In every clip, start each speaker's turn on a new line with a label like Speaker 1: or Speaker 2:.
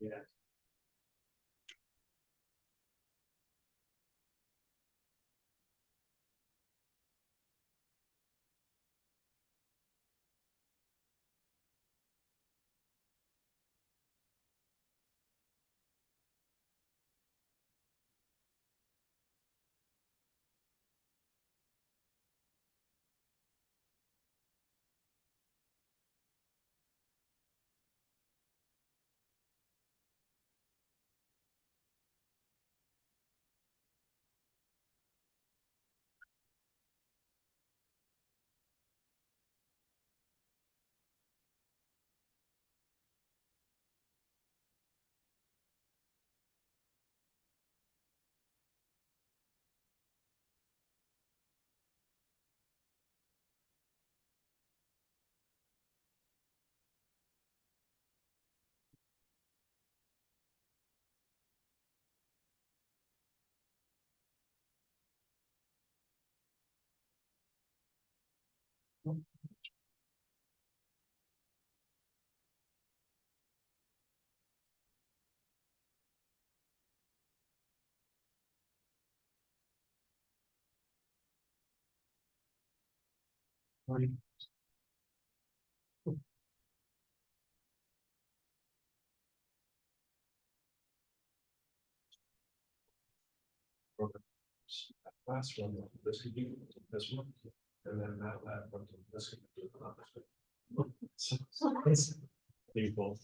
Speaker 1: Yeah. Last one, this could be this one, and then MATLAB, this could be it's people.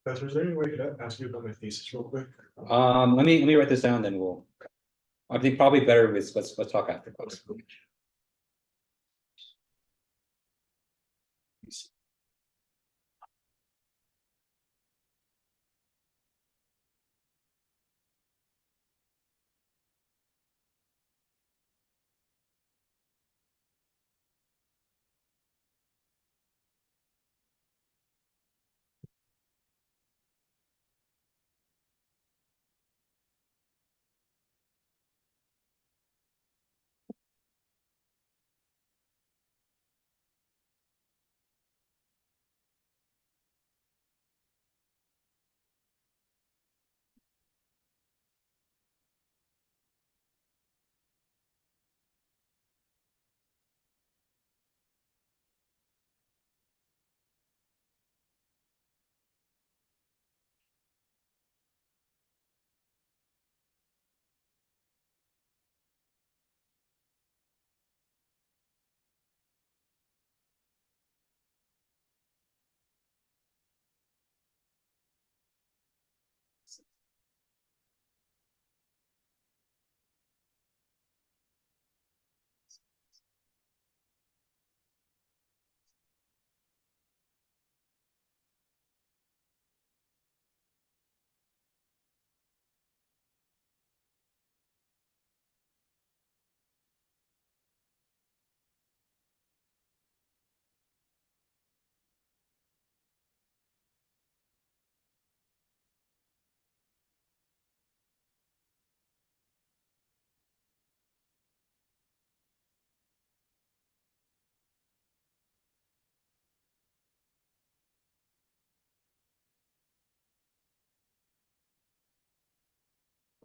Speaker 1: That's, is there any way to ask you about my thesis real quick?
Speaker 2: Let me write this down, then we'll. I think probably better is let's talk after class.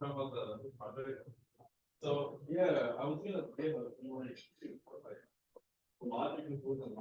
Speaker 1: About the project. So, yeah, I was gonna give a more like logic inclusion.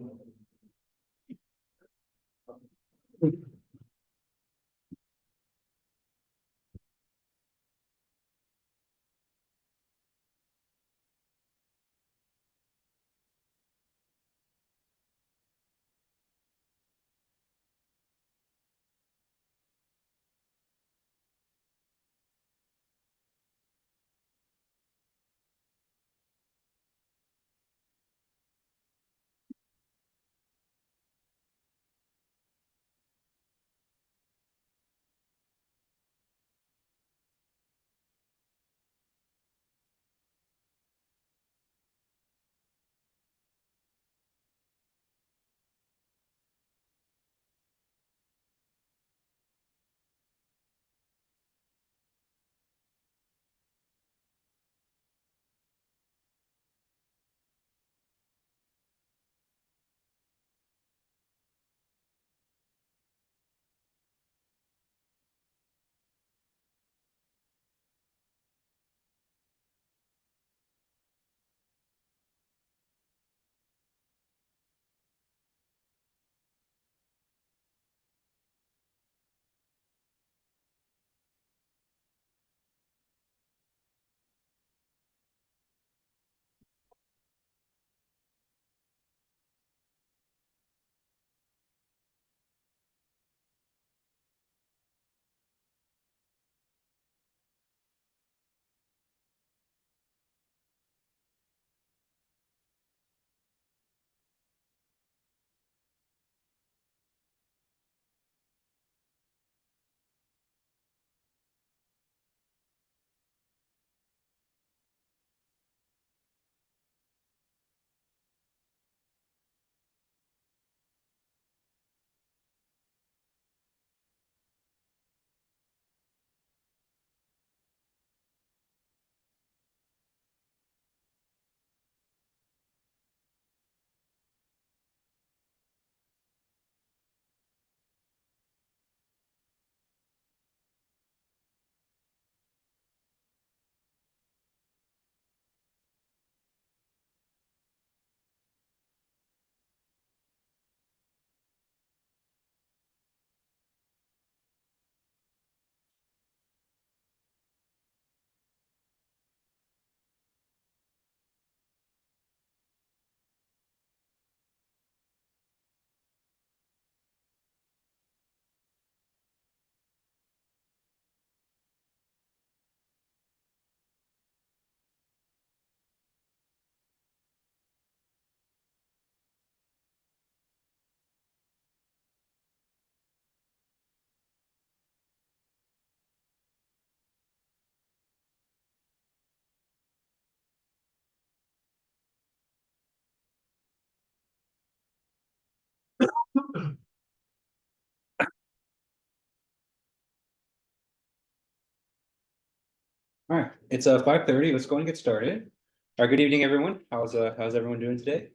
Speaker 2: All right, it's 5:30. Let's go and get started. All right, good evening, everyone. How's everyone doing today?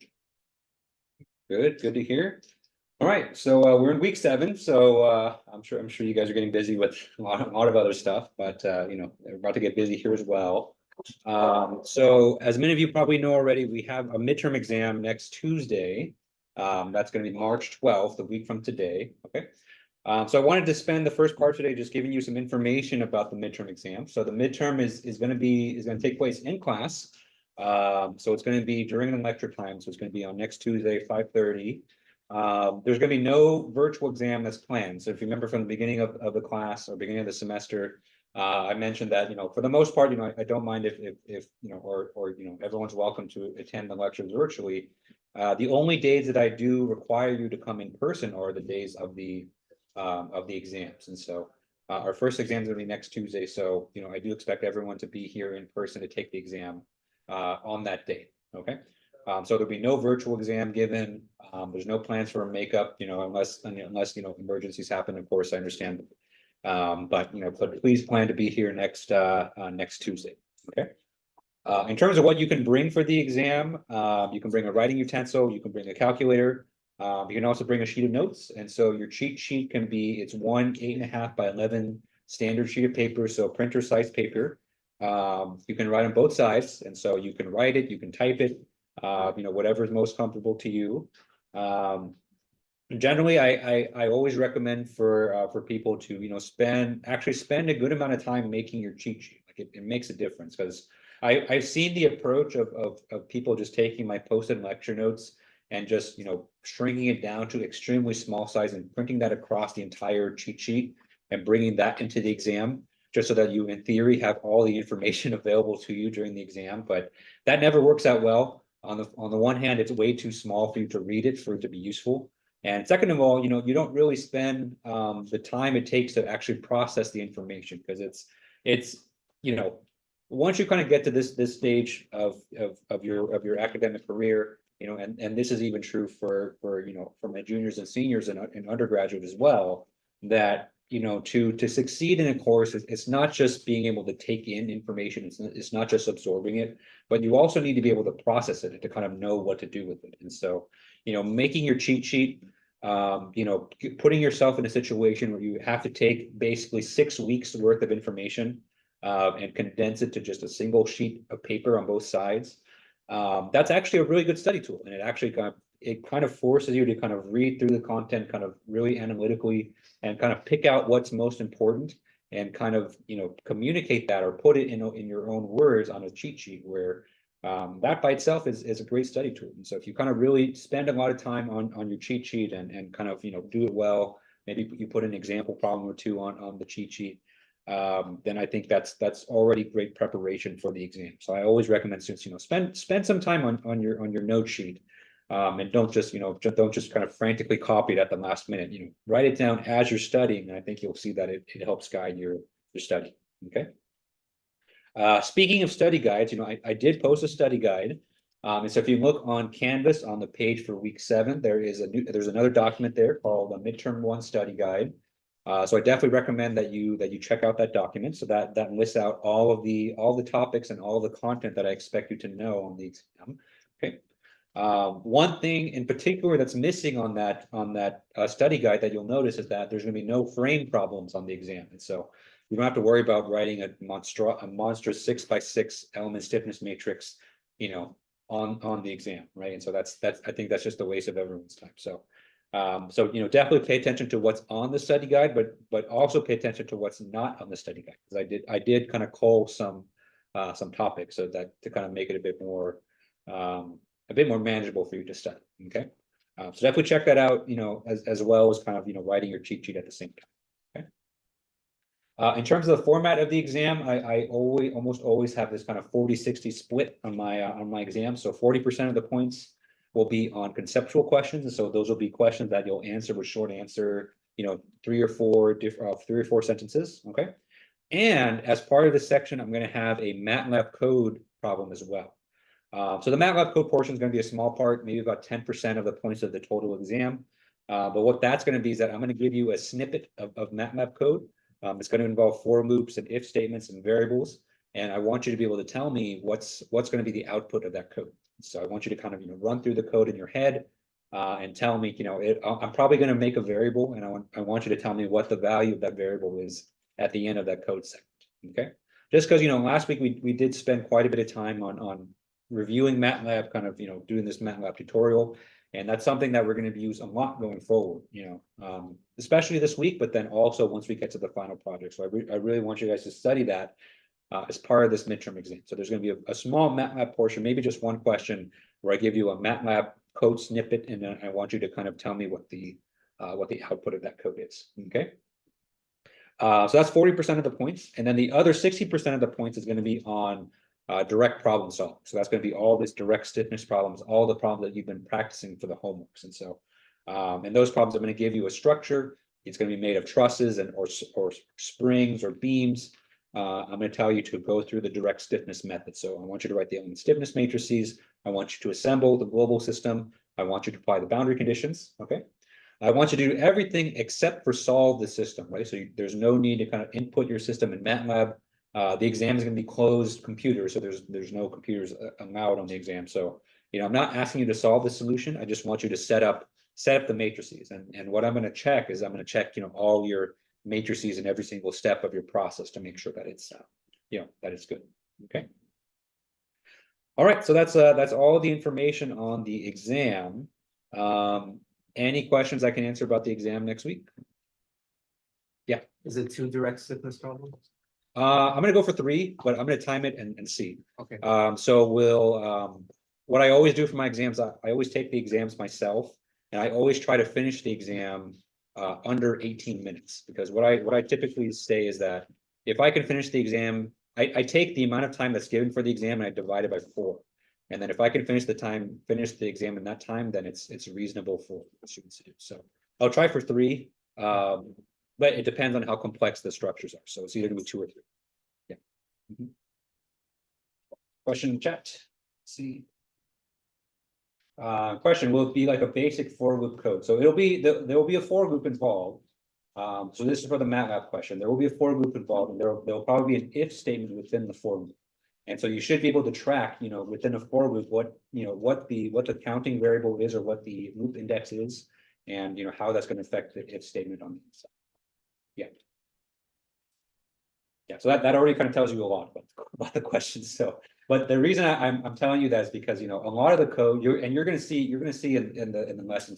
Speaker 2: Good to hear. All right, so we're in week 7, so I'm sure you guys are getting busy with a lot of other stuff, but we're about to get busy here as well. So as many of you probably know already, we have a midterm exam next Tuesday. That's going to be March 12th, a week from today. Okay. So I wanted to spend the first part today just giving you some information about the midterm exam. So the midterm is going to take place in class. So it's going to be during the lecture time. So it's going to be on next Tuesday, 5:30. There's going to be no virtual exam that's planned. So if you remember from the beginning of the class or beginning of the semester, I mentioned that, for the most part, I don't mind if everyone's welcome to attend the lectures virtually. The only days that I do require you to come in person are the days of the exams. And so our first exam is going to be next Tuesday. So, I do expect everyone to be here in person to take the exam on that date. Okay. So there'll be no virtual exam given. There's no plans for a makeup, unless emergencies happen. Of course, I understand. But please plan to be here next Tuesday. Okay. In terms of what you can bring for the exam, you can bring a writing utensil, you can bring a calculator. You can also bring a sheet of notes. And so your cheat sheet it's one 8.5 by 11 standard sheet of paper. So printer size paper. You can write on both sides. And so you can write it, you can type it, whatever is most comfortable to you. Generally, I always recommend for people to, spend a good amount of time making your cheat sheet. Like it makes a difference because I've seen the approach of people just taking my posted lecture notes and just, shrinking it down to extremely small size and printing that across the entire cheat sheet and bringing that into the exam, just so that you, in theory, have all the information available to you during the exam. But that never works out well. On the one hand, it's way too small for you to read it, for it to be useful. And second of all, you don't really spend the time it takes to actually process the information, because it's once you kind of get to this stage of your academic career, and this is even true for my juniors and seniors and undergraduate as well, that to succeed in a course, it's not just being able to take in information, it's not just absorbing it, but you also need to be able to process it and to kind of know what to do with it. And so making your cheat sheet, putting yourself in a situation where you have to take basically 6 weeks worth of information and condense it to just a single sheet of paper on both sides. That's actually a really good study tool, and it kind of forces you to kind of read through the content kind of really analytically and kind of pick out what's most important and kind of communicate that or put it in your own words on a cheat sheet, where that by itself is a great study tool. And so if you kind of really spend a lot of time on your cheat sheet and kind of do it well, maybe you put an example problem or two on the cheat sheet, then I think that's already great preparation for the exam. So I always recommend students, spend some time on your note sheet, and don't just kind of frantically copy it at the last minute. Write it down as you're studying, and I think you'll see that it helps guide your study. Okay. Speaking of study guides, I did post a study guide. And so if you look on Canvas on the page for week 7, there's another document there called a midterm 1 study guide. So I definitely recommend that you check out that document. So that lists out all the topics and all the content that I expect you to know on the exam. Okay. One thing in particular that's missing on that study guide that you'll notice is that there's going to be no frame problems on the exam. And so you don't have to worry about writing a monstrous 6 by 6 element stiffness matrix, on the exam, right? And so that's I think that's just a waste of everyone's time. So definitely pay attention to what's on the study guide, but also pay attention to what's not on the study guide, because I did kind of cull some topics so that to kind of make it a bit more manageable for you to study. Okay. So definitely check that out, as well as kind of writing your cheat sheet at the same time. In terms of the format of the exam, I almost always have this kind of 40-60 split on my exam. So 40% of the points will be on conceptual questions, and so those will be questions that you'll answer with short answer, 3 or 4 sentences. Okay, and as part of this section, I'm going to have a MATLAB code problem as well. So the MATLAB code portion is going to be a small part, maybe about 10% of the points of the total exam. But what that's going to be is that I'm going to give you a snippet of MATLAB code. It's going to involve for loops and if statements and variables. and I want you to be able to tell me what's going to be the output of that code. So I want you to kind of, run through the code in your head and tell me, I'm probably going to make a variable, and I want you to tell me what the value of that variable is at the end of that code segment. Okay. Just because, last week we did spend quite a bit of time on reviewing MATLAB, kind of, doing this MATLAB tutorial. And that's something that we're going to use a lot going forward, especially this week, but then also once we get to the final project. So I really want you guys to study that as part of this midterm exam. So there's going to be a small MATLAB portion, maybe just one question where I give you a MATLAB code snippet, and then I want you to kind of tell me what the output of that code is. Okay. So that's 40% of the points, and then the other 60% of the points is going to be on direct problem solving. So that's going to be all this direct stiffness problems, all the problems that you've been practicing for the homeworks. And so, and those problems are going to give you a structure. It's going to be made of trusses or springs or beams. I'm going to tell you to go through the direct stiffness method. So I want you to write the element stiffness matrices. I want you to assemble the global system. I want you to apply the boundary conditions. Okay. I want you to do everything except for solve the system, right? So there's no need to kind of input your system in MATLAB. The exam is going to be closed computer, so there's no computers allowed on the exam. So, I'm not asking you to solve the solution. I just want you to set up the matrices. And what I'm going to check is I'm going to check, all your matrices in every single step of your process to make sure that it's, that it's good. Okay. All right. So that's all the information on the exam. Any questions I can answer about the exam next week? Yeah.
Speaker 3: Is it 2 direct stiffness problems?
Speaker 2: I'm going to go for 3, but I'm going to time it and see.
Speaker 3: Okay.
Speaker 2: So what I always do for my exams, I always take the exams myself, and I always try to finish the exam under 18 minutes, because what I typically say is that if I can finish the exam, I take the amount of time that's given for the exam and I divide it by 4. And then if I can finish the exam in that time, then it's reasonable for students to do. So I'll try for 3, but it depends on how complex the structures are. So it's either going to be 2 or 3. Yeah. Question in chat. Let's see. Question: will it be like a basic for loop code? So there will be a for loop involved. So this is for the MATLAB question. There will be a for loop involved, and there'll probably be an if statement within the for loop. And so you should be able to track, within a for loop, what the counting variable is, or what the loop index is, and how that's going to affect the if statement on the inside. Yeah. Yeah. So that already kind of tells you a lot about the questions. So, but the reason I'm telling you that is because a lot of the code you're going to see in the lesson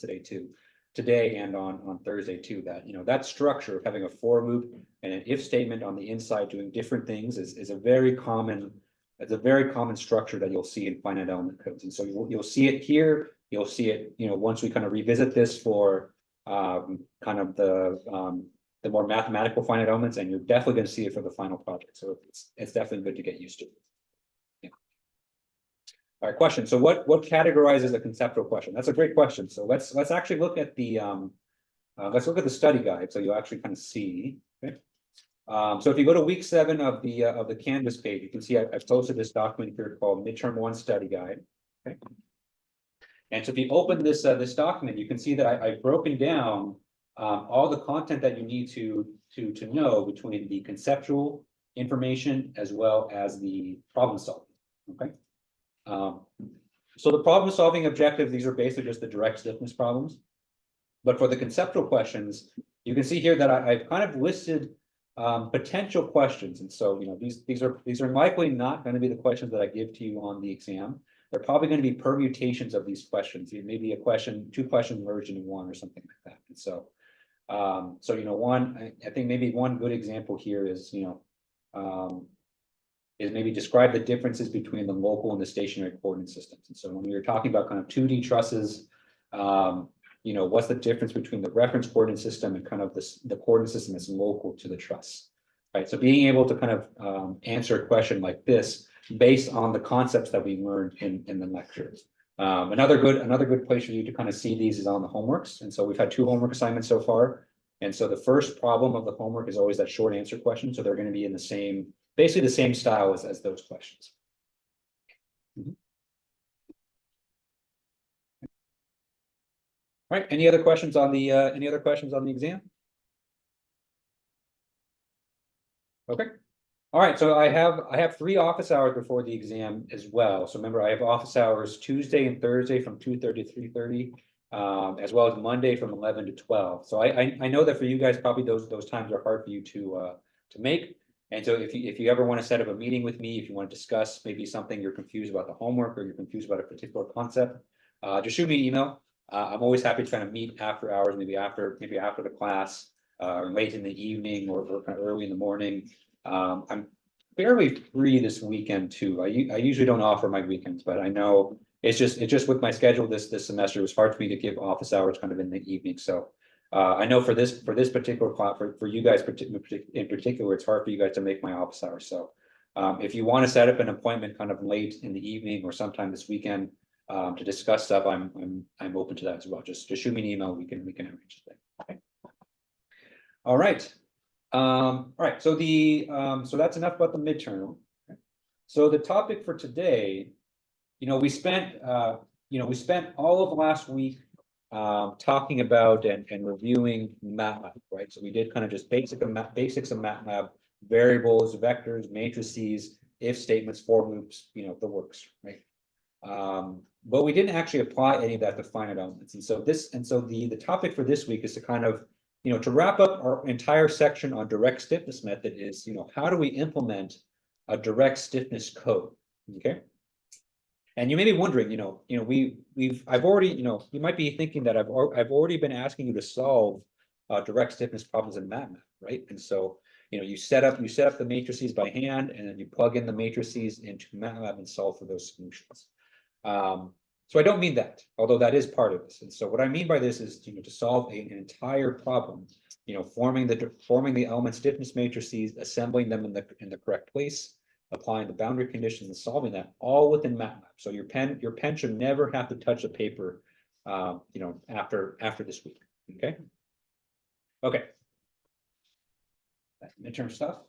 Speaker 2: today and on Thursday too, that that structure of having a for loop and an if statement on the inside doing different things is a very common. It's a very common structure that you'll see in finite element codes. And so you'll see it here. You'll see it, once we kind of revisit this for kind of the more mathematical finite elements, and you're definitely going to see it for the final project. So it's definitely good to get used to. Yeah. All right, question. So what categorizes a conceptual question? That's a great question. So let's actually look at the study guide. So you'll actually kind of see. Okay. So if you go to week 7 of the Canvas page, you can see I've posted this document here called Midterm 1 Study Guide. Okay. And so if you open this document, you can see that I've broken down all the content that you need to know between the conceptual information as well as the problem solving. Okay. So the problem solving objectives, these are basically just the direct stiffness problems. But for the conceptual questions, you can see here that I've kind of listed potential questions. And so, these are likely not going to be the questions that I give to you on the exam. They're probably going to be permutations of these questions. It may be a question, 2 questions merged into 1 or something like that. And so, I think maybe one good example here is, is maybe describe the differences between the local and the stationary coordinate systems. And so when we were talking about kind of 2D trusses, what's the difference between the reference coordinate system and kind of the coordinate system that's local to the truss, right? So being able to kind of answer a question like this based on the concepts that we learned in the lectures. Another good place for you to kind of see these is on the homeworks. And so we've had 2 homework assignments so far. And so the first problem of the homework is always that short answer question. So they're going to be in basically the same style as those questions. Mm-hmm. All right. Any other questions on the exam? Okay. All right, so I have 3 office hours before the exam as well. So remember, I have office hours Tuesday and Thursday from 2:30 to 3:30, as well as Monday from 11 to 12. So I know that for you guys, probably those times are hard for you to make. And so if you ever want to set up a meeting with me, if you want to discuss maybe something you're confused about the homework or you're confused about a particular concept, just shoot me an email. I'm always happy to kind of meet after hours, maybe after the class, or late in the evening or kind of early in the morning. I'm fairly free this weekend too. I usually don't offer my weekends, but I know it's just with my schedule this semester, it was hard for me to give office hours kind of in the evening. So I know for this particular class, for you guys in particular, it's hard for you guys to make my office hours. So if you want to set up an appointment kind of late in the evening or sometime this weekend to discuss stuff, I'm open to that as well. Just shoot me an email. We can arrange it. Okay. All right. All right, so so that's enough about the midterm. So the topic for today, we spent all of last week talking about and reviewing MATLAB, right? So we did kind of just basics of MATLAB, variables, vectors, matrices, if statements, for loops, the works, right? But we didn't actually apply any of that to finite elements. And so the topic for this week is to kind of to wrap up our entire section on direct stiffness method is, how do we implement a direct stiffness code? Okay. And you may be wondering, I've already, you might be thinking that I've already been asking you to solve direct stiffness problems in MATLAB, right? And so, you set up the matrices by hand, and then you plug in the matrices into MATLAB and solve for those solutions. So I don't mean that, although that is part of this. And so what I mean by this is, to solve an entire problem, forming the element stiffness matrices, assembling them in the correct place, applying the boundary conditions, and solving that all within MATLAB. So your pen should never have to touch the paper, after this week. Okay. Okay. That's midterm stuff.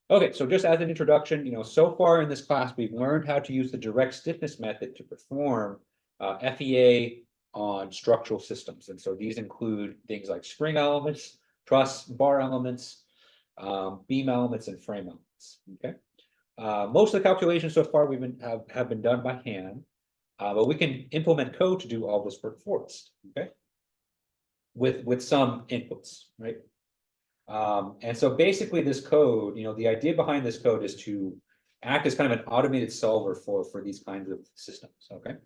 Speaker 2: Okay, so just as an introduction, so far in this class, we've learned how to use the direct stiffness method to perform FEA on structural systems. And so these include things like spring elements, truss bar elements, beam elements, and frame elements. Okay. Most of the calculations so far have been done by hand, but we can implement code to do all this work for us. Okay. With some inputs, right? And so basically this code, the idea behind this code is to act as kind of an automated solver for these kinds of systems, okay?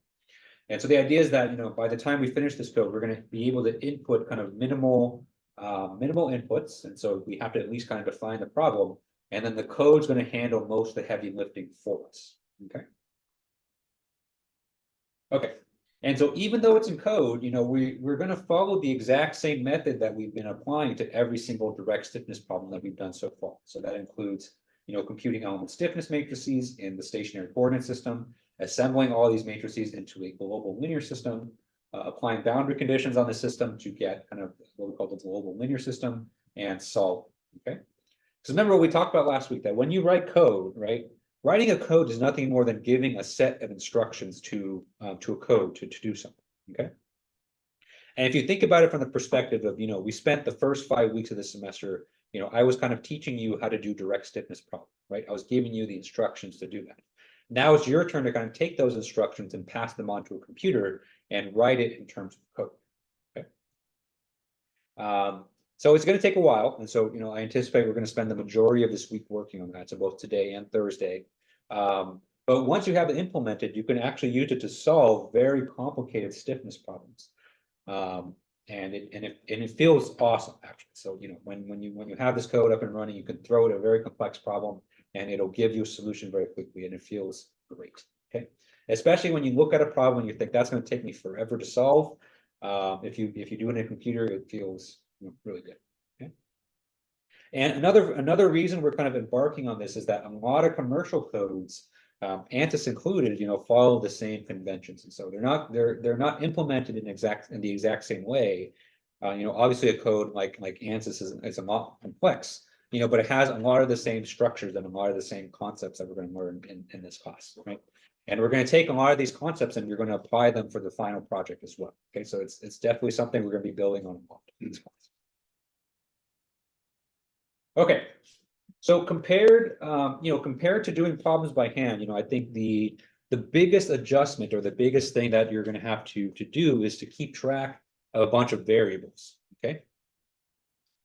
Speaker 2: And so the idea is that, by the time we finish this code, we're going to be able to input kind of minimal inputs. And so we have to at least kind of define the problem, and then the code's going to handle most of the heavy lifting for us, okay? Okay. And so even though it's in code, we're going to follow the exact same method that we've been applying to every single direct stiffness problem that we've done so far. So that includes, computing element stiffness matrices in the stationary coordinate system, assembling all these matrices into a global linear system, applying boundary conditions on the system to get kind of what we call the global linear system, and solve. Okay. So remember what we talked about last week, that when you write code, right? Writing a code is nothing more than giving a set of instructions to a code to do something, okay? And if you think about it from the perspective of, we spent the first 5 weeks of the semester, I was kind of teaching you how to do direct stiffness problem, right? I was giving you the instructions to do that. Now it's your turn to kind of take those instructions and pass them on to a computer and write it in terms of code, okay? So it's going to take a while. And so, I anticipate we're going to spend the majority of this week working on that. So both today and Thursday. But once you have it implemented, you can actually use it to solve very complicated stiffness problems. And it feels awesome, actually. So, when you have this code up and running, you can throw it a very complex problem and it'll give you a solution very quickly, and it feels great. Okay. Especially when you look at a problem and you think that's going to take me forever to solve. If you do it in a computer, it feels really good. Okay. And another reason we're kind of embarking on this is that a lot of commercial codes, ANSYS included, follow the same conventions, and so they're not implemented in the exact same way. Obviously a code like ANSYS is a lot complex, but it has a lot of the same structures and a lot of the same concepts that we're going to learn in this class, right? And we're going to take a lot of these concepts and we're going to apply them for the final project as well. Okay, so it's definitely something we're going to be building on in this class. Okay, So compared, compared to doing problems by hand, I think the biggest adjustment or the biggest thing that you're going to have to do is to keep track of a bunch of variables, okay?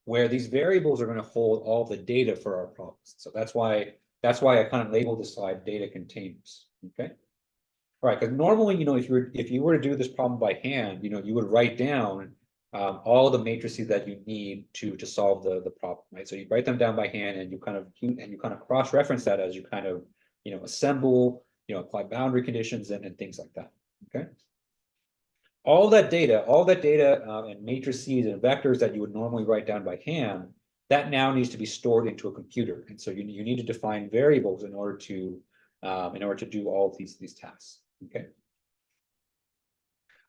Speaker 2: Where these variables are going to hold all the data for our problems. So that's why I kind of labeled this slide data containers, okay? All right, because normally, if you were to do this problem by hand, you would write down all the matrices that you need to solve the problem, right? So you write them down by hand, and you kind of cross-reference that as you kind of assemble, apply boundary conditions and things like that. Okay. All that data and matrices and vectors that you would normally write down by hand, that now needs to be stored into a computer, and so you need to define variables in order to do all of these tasks. Okay.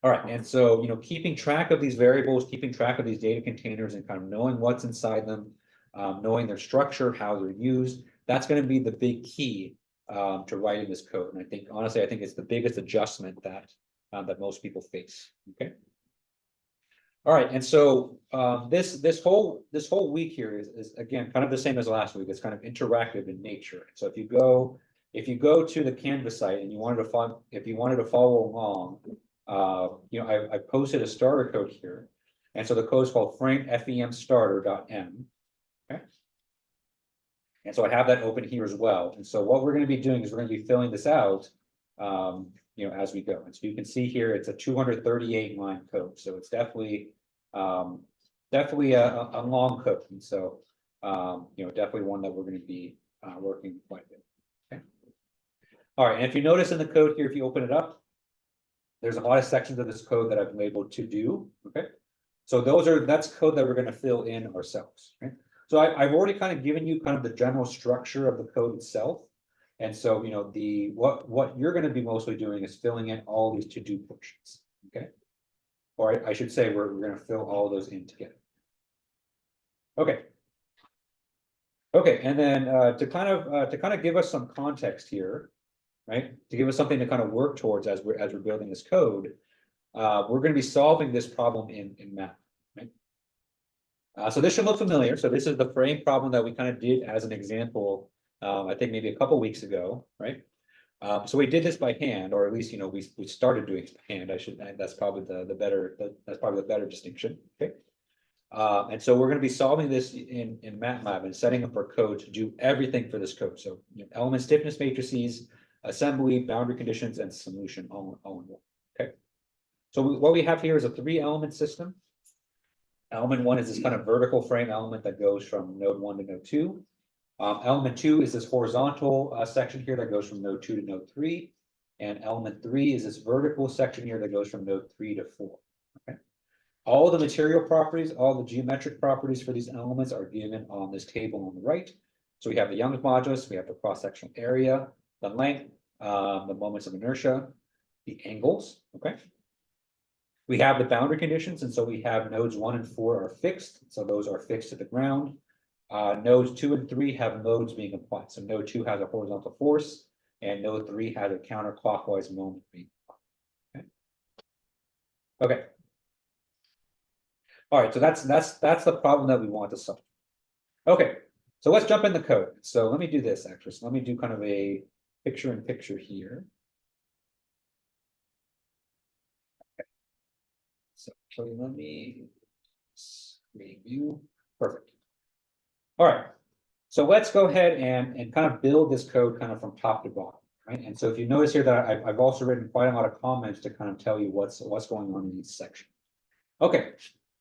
Speaker 2: All right, and so keeping track of these variables, keeping track of these data containers, and kind of knowing what's inside them, knowing their structure, how they're used, that's going to be the big key to writing this code. And I think honestly, I think it's the biggest adjustment that most people face. Okay. All right, and so this whole week here is again kind of the same as last week. It's kind of interactive in nature. So if you go to the Canvas site and you wanted to follow along, I posted a starter code here, and so the code is called frame.fem_starter.m. Okay, and so I have that open here as well. And so what we're going to be doing is we're going to be filling this out, as we go. And so you can see here it's a 238 line code, so it's definitely a long code, and so definitely one that we're going to be working quite a bit. Okay. All right, and if you notice in the code here, if you open it up, there's a lot of sections of this code that I've labeled to do. Okay, so that's code that we're going to fill in ourselves. Right. So I've already kind of given you kind of the general structure of the code itself, and so what you're going to be mostly doing is filling in all these to do portions. Okay, or I should say we're going to fill all those in together. Okay. Okay, and then to kind of give us some context here, right? To give us something to kind of work towards as we're building this code, we're going to be solving this problem in MATLAB, right? So this should look familiar. So this is the frame problem that we kind of did as an example, I think maybe a couple weeks ago, right? So we did this by hand, or at least we started doing it by hand. That's probably the better distinction. Okay. And so we're going to be solving this in MATLAB and setting up our code to do everything for this code. So element stiffness matrices, assembly, boundary conditions, and solution all in one. Okay. So what we have here is a 3-element system. Element 1 is this kind of vertical frame element that goes from node 1 to node 2. Element 2 is this horizontal section here that goes from node 2 to node 3. And element 3 is this vertical section here that goes from node 3 to 4. Okay. All the material properties, all the geometric properties for these elements are given on this table on the right. So we have the Young's modulus, we have the cross-sectional area, the length, the moments of inertia, the angles, okay? We have the boundary conditions, and so we have nodes 1 and 4 are fixed, so those are fixed to the ground. Nodes 2 and 3 have loads being applied. So node 2 has a horizontal force, and node 3 has a counterclockwise moment being applied. Okay. Okay. All right, so that's the problem that we want to solve. Okay, so let's jump in the code. So let me do this actually. So let me do kind of a picture-in-picture here. Okay. So let me review. Perfect. All right. So let's go ahead and kind of build this code kind of from top to bottom, right? And so if you notice here that I've also written quite a lot of comments to kind of tell you what's going on in each section. Okay.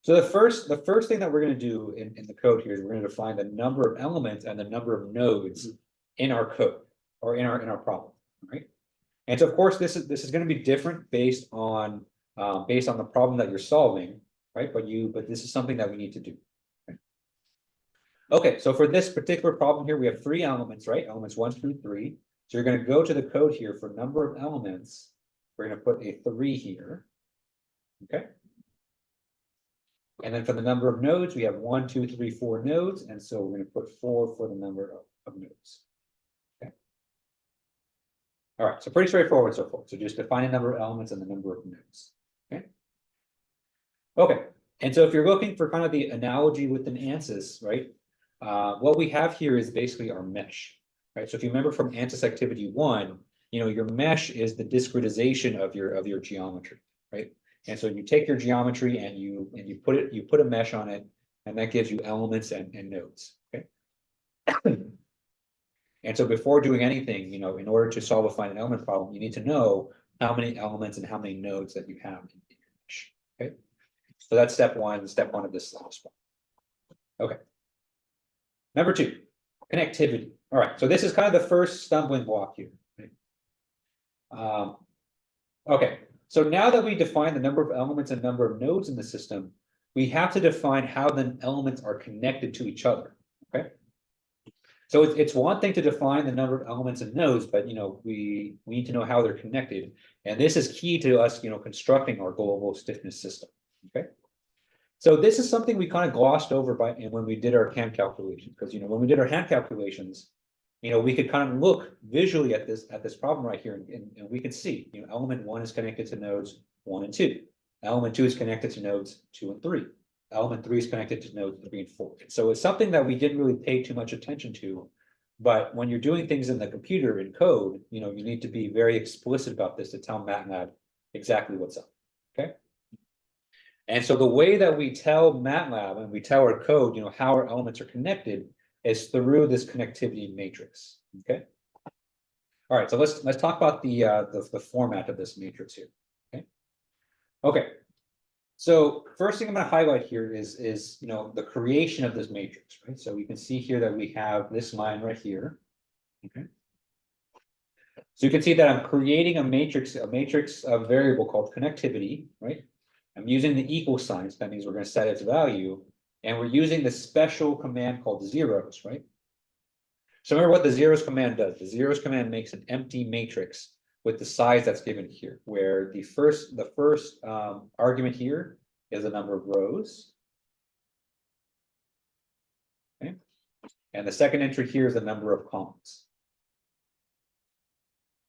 Speaker 2: So the first thing that we're going to do in the code here is we're going to define the number of elements and the number of nodes in our code or in our problem, right? And so of course this is going to be different based on the problem that you're solving, right? But this is something that we need to do. Okay, so for this particular problem here, we have 3 elements, right? Elements 1 through 3. So you're going to go to the code here for number of elements. We're going to put a 3 here. Okay. And then for the number of nodes, we have 1, 2, 3, 4 nodes. And so we're going to put 4 for the number of nodes. Okay. All right, so pretty straightforward so far. So just define a number of elements and the number of nodes. Okay. Okay. And so if you're looking for kind of the analogy with an ANSYS, right? what we have here is basically our mesh, right? So if you remember from ANSYS activity 1, your mesh is the discretization of your geometry, right? And so you take your geometry and you put a mesh on it, and that gives you elements and nodes. Okay. And so before doing anything, in order to solve a finite element problem, you need to know how many elements and how many nodes that you have in your mesh. Okay. So that's step one of this last one. Okay. Number 2, connectivity. All right. So this is kind of the first stumbling block here. Right? Okay. So now that we define the number of elements and number of nodes in the system, we have to define how the elements are connected to each other. Okay. So it's one thing to define the number of elements and nodes, but we need to know how they're connected, and this is key to us constructing our global stiffness system. Okay, so this is something we kind of glossed over when we did our hand calculations, because when we did our hand calculations, we could kind of look visually at this problem right here, and we could see element 1 is connected to nodes 1 and 2, element 2 is connected to nodes 2 and 3. Element 3 is connected to nodes 3 and 4. So it's something that we didn't really pay too much attention to. But when you're doing things in the computer in code, you need to be very explicit about this to tell MATLAB exactly what's up. Okay. And so the way that we tell MATLAB and we tell our code, how our elements are connected is through this connectivity matrix. Okay. All right. So let's talk about the format of this matrix here. Okay. Okay. So first thing I'm going to highlight here is the creation of this matrix, right? So you can see here that we have this line right here. Okay. So you can see that I'm creating a matrix of variable called connectivity, right? I'm using the equal sign, so that means we're going to set its value, and we're using the special command called zeros, right? So remember what the zeros command does. The zeros command makes an empty matrix with the size that's given here, where the first argument here is the number of rows. Okay. And the second entry here is the number of columns.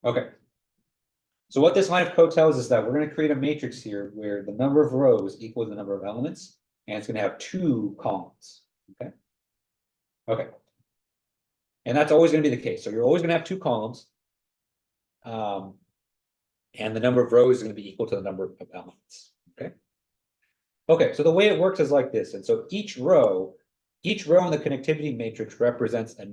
Speaker 2: Okay. So what this line of code tells us is that we're going to create a matrix here where the number of rows equals the number of elements, and it's going to have 2 columns. Okay. Okay. And that's always going to be the case. So you're always going to have 2 columns. And the number of rows is going to be equal to the number of elements. Okay. Okay, so the way it works is like this. And so each row in the connectivity matrix represents a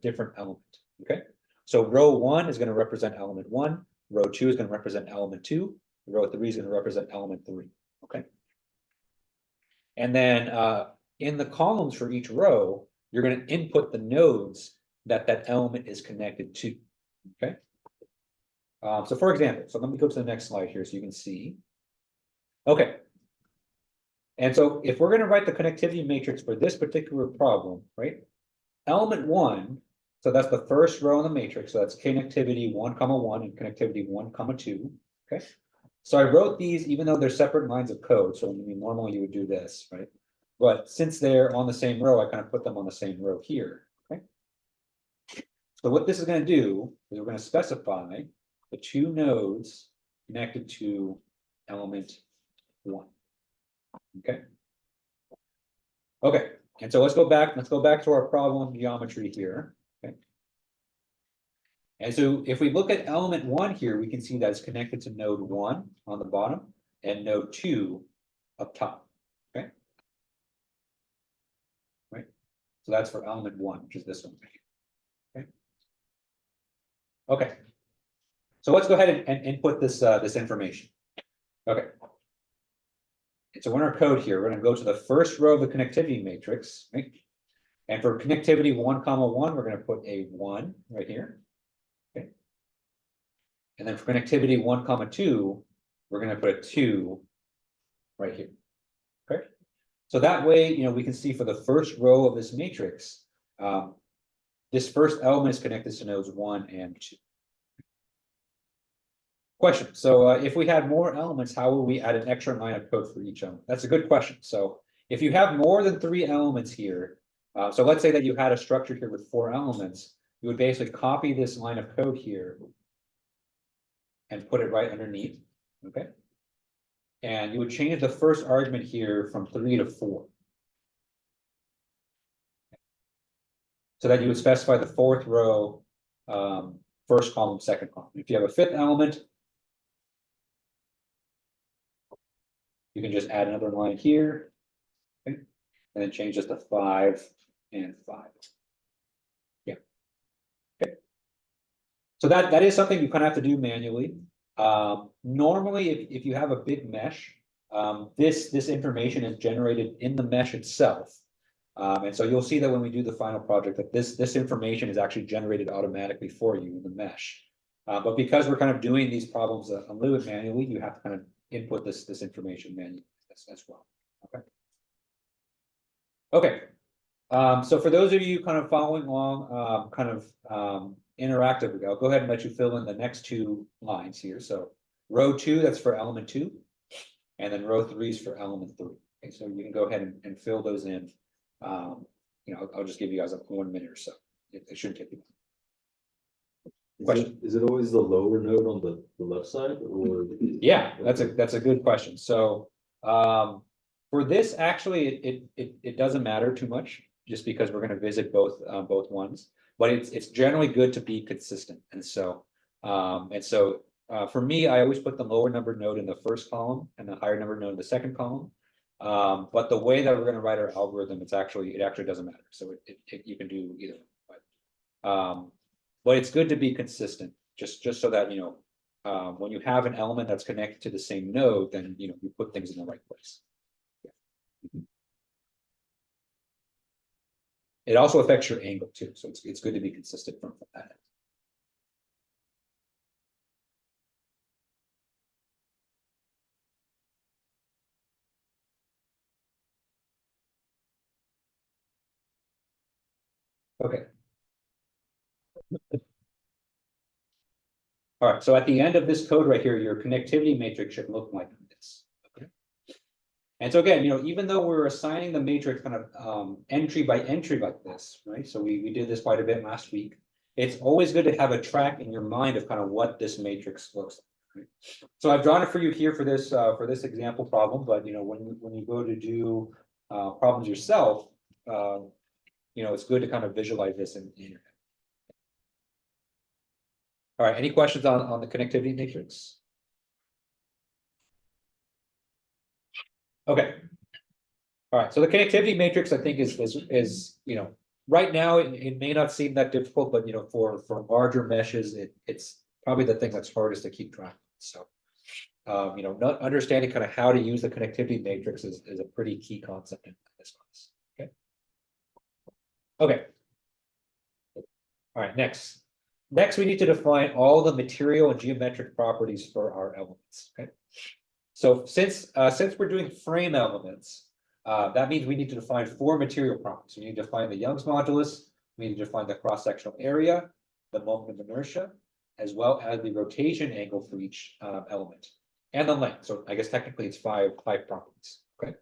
Speaker 2: different element. Okay. So row 1 is going to represent element 1, row 2 is going to represent element 2, row 3 is going to represent element 3. Okay. And then in the columns for each row, you're going to input the nodes that element is connected to. Okay. So for example, so let me go to the next slide here so you can see. Okay. And so if we're going to write the connectivity matrix for this particular problem, right? Element 1, so that's the first row in the matrix. So that's connectivity 1, 1 and connectivity 1, 2. Okay. So I wrote these even though they're separate lines of code. So normally you would do this, right? But since they're on the same row, I kind of put them on the same row here. Okay. So what this is going to do is we're going to specify the 2 nodes connected to element 1. Okay. Okay. And so let's go back to our problem geometry here. Okay. And so if we look at element 1 here, we can see that it's connected to node 1 on the bottom and node 2 up top. Okay. Right. So that's for element 1, which is this one. Okay. Okay. So let's go ahead and input this information. Okay. And so in our code here, we're going to go to the first row of the connectivity matrix, right? And for connectivity 1, 1, we're going to put a 1 right here. Okay. And then for connectivity 1, 2, we're going to put a 2 right here. Okay. So that way, we can see for the first row of this matrix, this first element is connected to nodes 1 and 2. Question. So if we had more elements, how will we add an extra line of code for each element? That's a good question. So if you have more than 3 elements here, so let's say that you had a structure here with 4 elements, you would basically copy this line of code here and put it right underneath. Okay. And you would change the first argument here from 3 to 4. So that you would specify the fourth row, first column, second column. If you have a fifth element, you can just add another line here. Okay. And then change this to 5 and 5. Yeah. Okay. So that is something you kind of have to do manually. Normally, if you have a big mesh, this information is generated in the mesh itself. And so you'll see that when we do the final project, that this information is actually generated automatically for you in the mesh. But because we're kind of doing these problems a little bit manually, you have to kind of input this information manually as well. Okay. Okay. So for those of you kind of following along, interactively, I'll go ahead and let you fill in the next 2 lines here. So row 2, that's for element 2, and then row 3 is for element 3. Okay, so you can go ahead and fill those in. I'll just give you guys 1 minute or so. It shouldn't take you long.
Speaker 4: Is it always the lower node on the left side, or?
Speaker 2: Yeah, that's a good question. So for this, actually, it doesn't matter too much, just because we're going to visit both ones. But it's generally good to be consistent. And so for me, I always put the lower number node in the first column and the higher number node in the second column. But the way that we're going to write our algorithm, it actually doesn't matter. So you can do either one. But it's good to be consistent, just so that when you have an element that's connected to the same node, then you put things in the right place. Yeah. It also affects your angle too, so it's good to be consistent from that end. Okay. All right, so at the end of this code right here, your connectivity matrix should look like this. Okay. And so again, even though we're assigning the matrix kind of entry by entry like this, right? So we did this quite a bit last week. It's always good to have a track in your mind of kind of what this matrix looks like. Right? So I've drawn it for you here for this example problem, but when you go to do problems yourself, it's good to kind of visualize this in your head. All right, any questions on the connectivity matrix? Okay. All right, so the connectivity matrix, I think, is right now it may not seem that difficult, but for larger meshes, it's probably the thing that's hardest to keep track of. So not understanding kind of how to use the connectivity matrix is a pretty key concept in this class. Okay. All right, next. Next, we need to define all the material and geometric properties for our elements. Okay. So since we're doing frame elements, that means we need to define 4 material properties. We need to define the Young's modulus, we need to define the cross-sectional area, the moment of inertia, as well as the rotation angle for each element, and the length. So I guess technically it's 5 properties. Okay.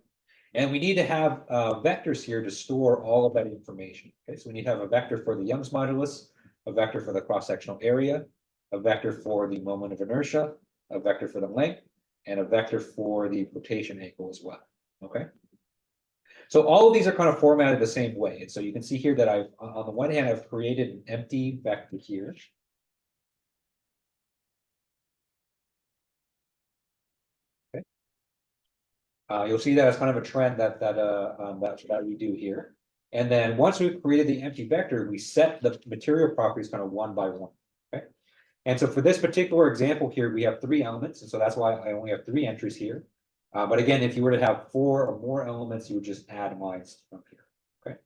Speaker 2: And we need to have vectors here to store all of that information. Okay. So we need to have a vector for the Young's modulus, a vector for the cross-sectional area, a vector for the moment of inertia, a vector for the length, and a vector for the rotation angle as well. Okay. So all of these are kind of formatted the same way. And so you can see here that on the one hand, I've created an empty vector here. Okay. You'll see that as kind of a trend that we do here. And then once we've created the empty vector, we set the material properties kind of one by one. Okay. And so for this particular example here, we have 3 elements. And so that's why I only have 3 entries here. But again, if you were to have 4 or more elements, you would just add lines from here. Okay.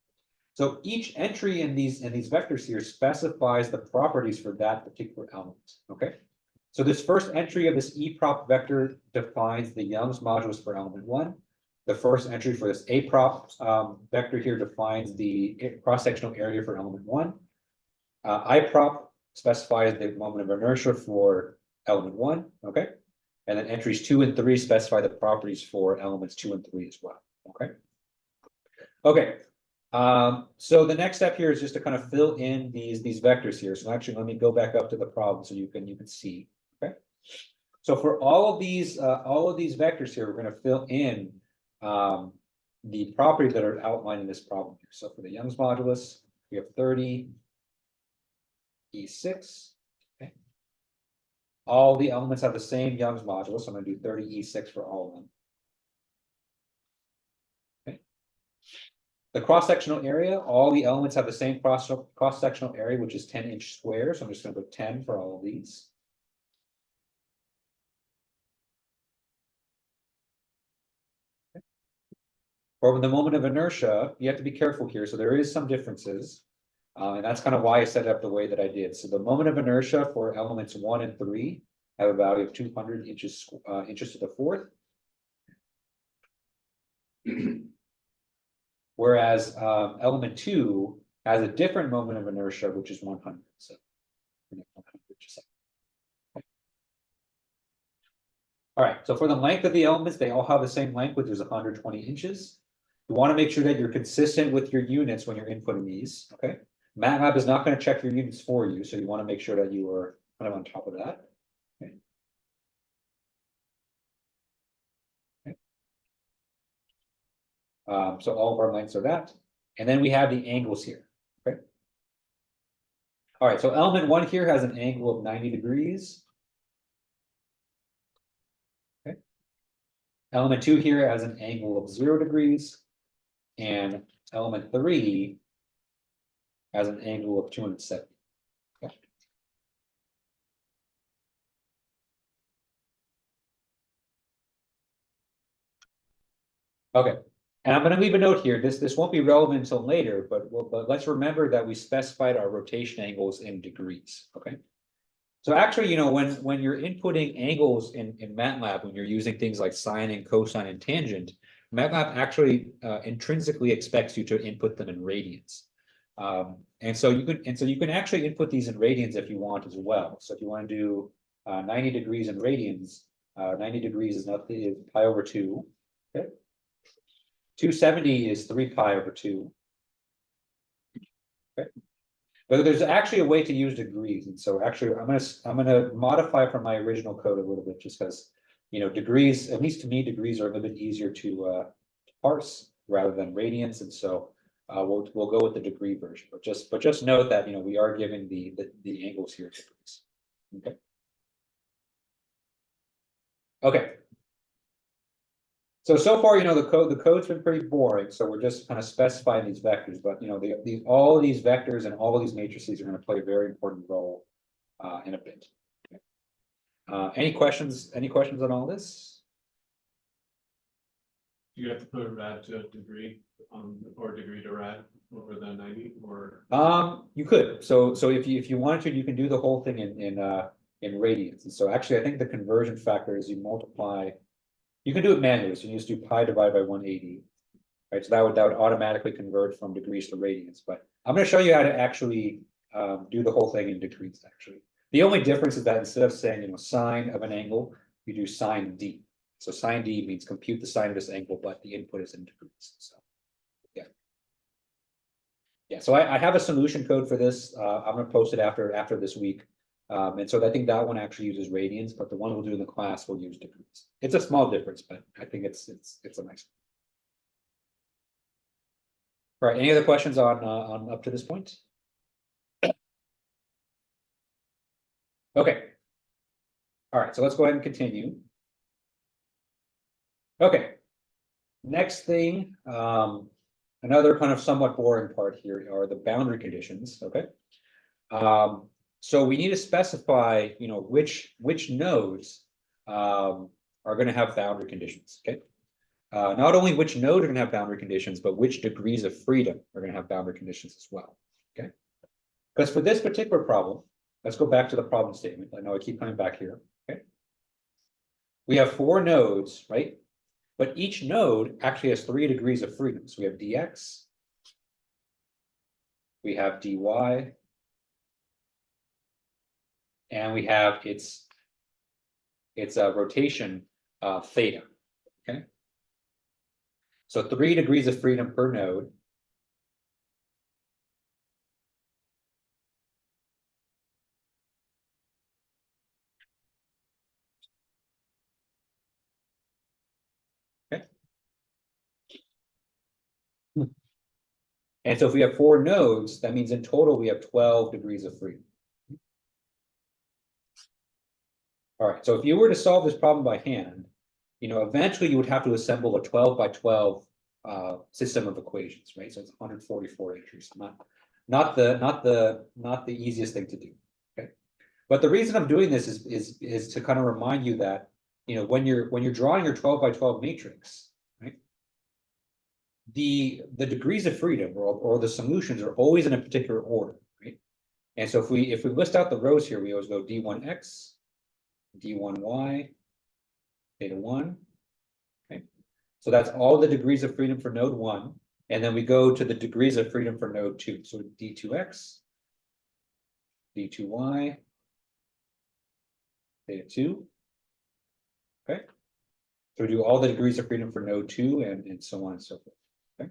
Speaker 2: So each entry in these vectors here specifies the properties for that particular element. Okay. So this first entry of this eprop vector defines the Young's modulus for element 1. The first entry for this aprop vector here defines the cross-sectional area for element 1. Iprop specifies the moment of inertia for element 1. Okay. And then entries 2 and 3 specify the properties for elements 2 and 3 as well. Okay. Okay. So the next step here is just to kind of fill in these vectors here. So actually, let me go back up to the problem so you can see. Okay. So for all of these vectors here, we're going to fill in the properties that are outlined in this problem here. So for the Young's modulus, we have 30 E6. Okay. All the elements have the same Young's modulus, so I'm going to do 30 E6 for all of them. Okay. The cross-sectional area, all the elements have the same cross-sectional area, which is 10-inch squares. So I'm just going to put 10 for all of these. For the moment of inertia, you have to be careful here. So there is some differences. And that's kind of why I set it up the way that I did. So the moment of inertia for elements 1 and 3 have a value of 200 inches to the fourth. Whereas element 2 has a different moment of inertia, which is 100. So 100 just like. All right, so for the length of the elements, they all have the same length, which is 120 inches. You want to make sure that you're consistent with your units when you're inputting these, okay? MATLAB is not going to check your units for you, so you want to make sure that you are kind of on top of that. Okay. Okay. So all of our lengths are that. And then we have the angles here, okay? All right, so element 1 here has an angle of 90 degrees. Okay. Element 2 here has an angle of 0 degrees. And element 3 has an angle of 270. Okay. Okay. And I'm going to leave a note here. This won't be relevant until later, but let's remember that we specified our rotation angles in degrees. Okay. So actually, you know, when you're inputting angles in MATLAB, when you're using things like sine and cosine and tangent, MATLAB actually intrinsically expects you to input them in radians. And so you can actually input these in radians if you want as well. So if you want to do 90 degrees in radians, 90 degrees is pi over 2. Okay. 270 is 3 pi over 2. Okay. But there's actually a way to use degrees, and so actually I'm gonna modify from my original code a little bit, just because, you know, degrees, at least to me, degrees are a little bit easier to parse rather than radians, and so we'll go with the degree version. But just note that, you know, we are giving the angles here degrees. Okay. Okay. So far, you know, the code's been pretty boring, so we're just kind of specifying these vectors, but you know, all of these vectors and all of these matrices are going to play a very important role in a bit. Okay. Any questions on all this?
Speaker 1: Do you have to put rad to a degree, or degree to rad over the 90, or?
Speaker 2: You could. So if you wanted to, you can do the whole thing in radians. And so actually, I think the conversion factor is you multiply. You can do it manually, so you just do pi divided by 180, right? So that would automatically convert from degrees to radians. But I'm going to show you how to actually do the whole thing in degrees. Actually, the only difference is that instead of saying, you know, sine of an angle, you do sine d. So sine d means compute the sine of this angle, but the input is in degrees. So yeah. So I have a solution code for this. I'm going to post it after this week. And so I think that one actually uses radians, but the one we'll do in the class will use degrees. It's a small difference, but I think it's a nice one. All right, any other questions on up to this point? Okay. All right, so let's go ahead and continue. Okay. Next thing, another kind of somewhat boring part here are the boundary conditions. Okay. So we need to specify, you know, which nodes are going to have boundary conditions. Okay. Not only which node are going to have boundary conditions, but which degrees of freedom are going to have boundary conditions as well. Okay. Because for this particular problem, let's go back to the problem statement. I know I keep coming back here. Okay. We have 4 nodes, right? But each node actually has 3 degrees of freedom. So we have dx, we have dy, and we have its rotation theta. Okay. So 3 degrees of freedom per node. Okay. And so if we have 4 nodes, that means in total we have 12 degrees of freedom. All right, so if you were to solve this problem by hand, eventually you would have to assemble a 12 by 12 system of equations, right? So it's 144 entries, not the easiest thing to do. Okay, but the reason I'm doing this is to kind of remind you that when you're drawing your 12 by 12 matrix, right? The degrees of freedom or the solutions are always in a particular order, right? And so if we list out the rows here, we always go d1x, d1y, theta 1. Okay, so that's all the degrees of freedom for node 1. And then we go to the degrees of freedom for node 2. So d2x, d2y, theta 2. Okay, so we do all the degrees of freedom for node 2 and so on and so forth. Okay,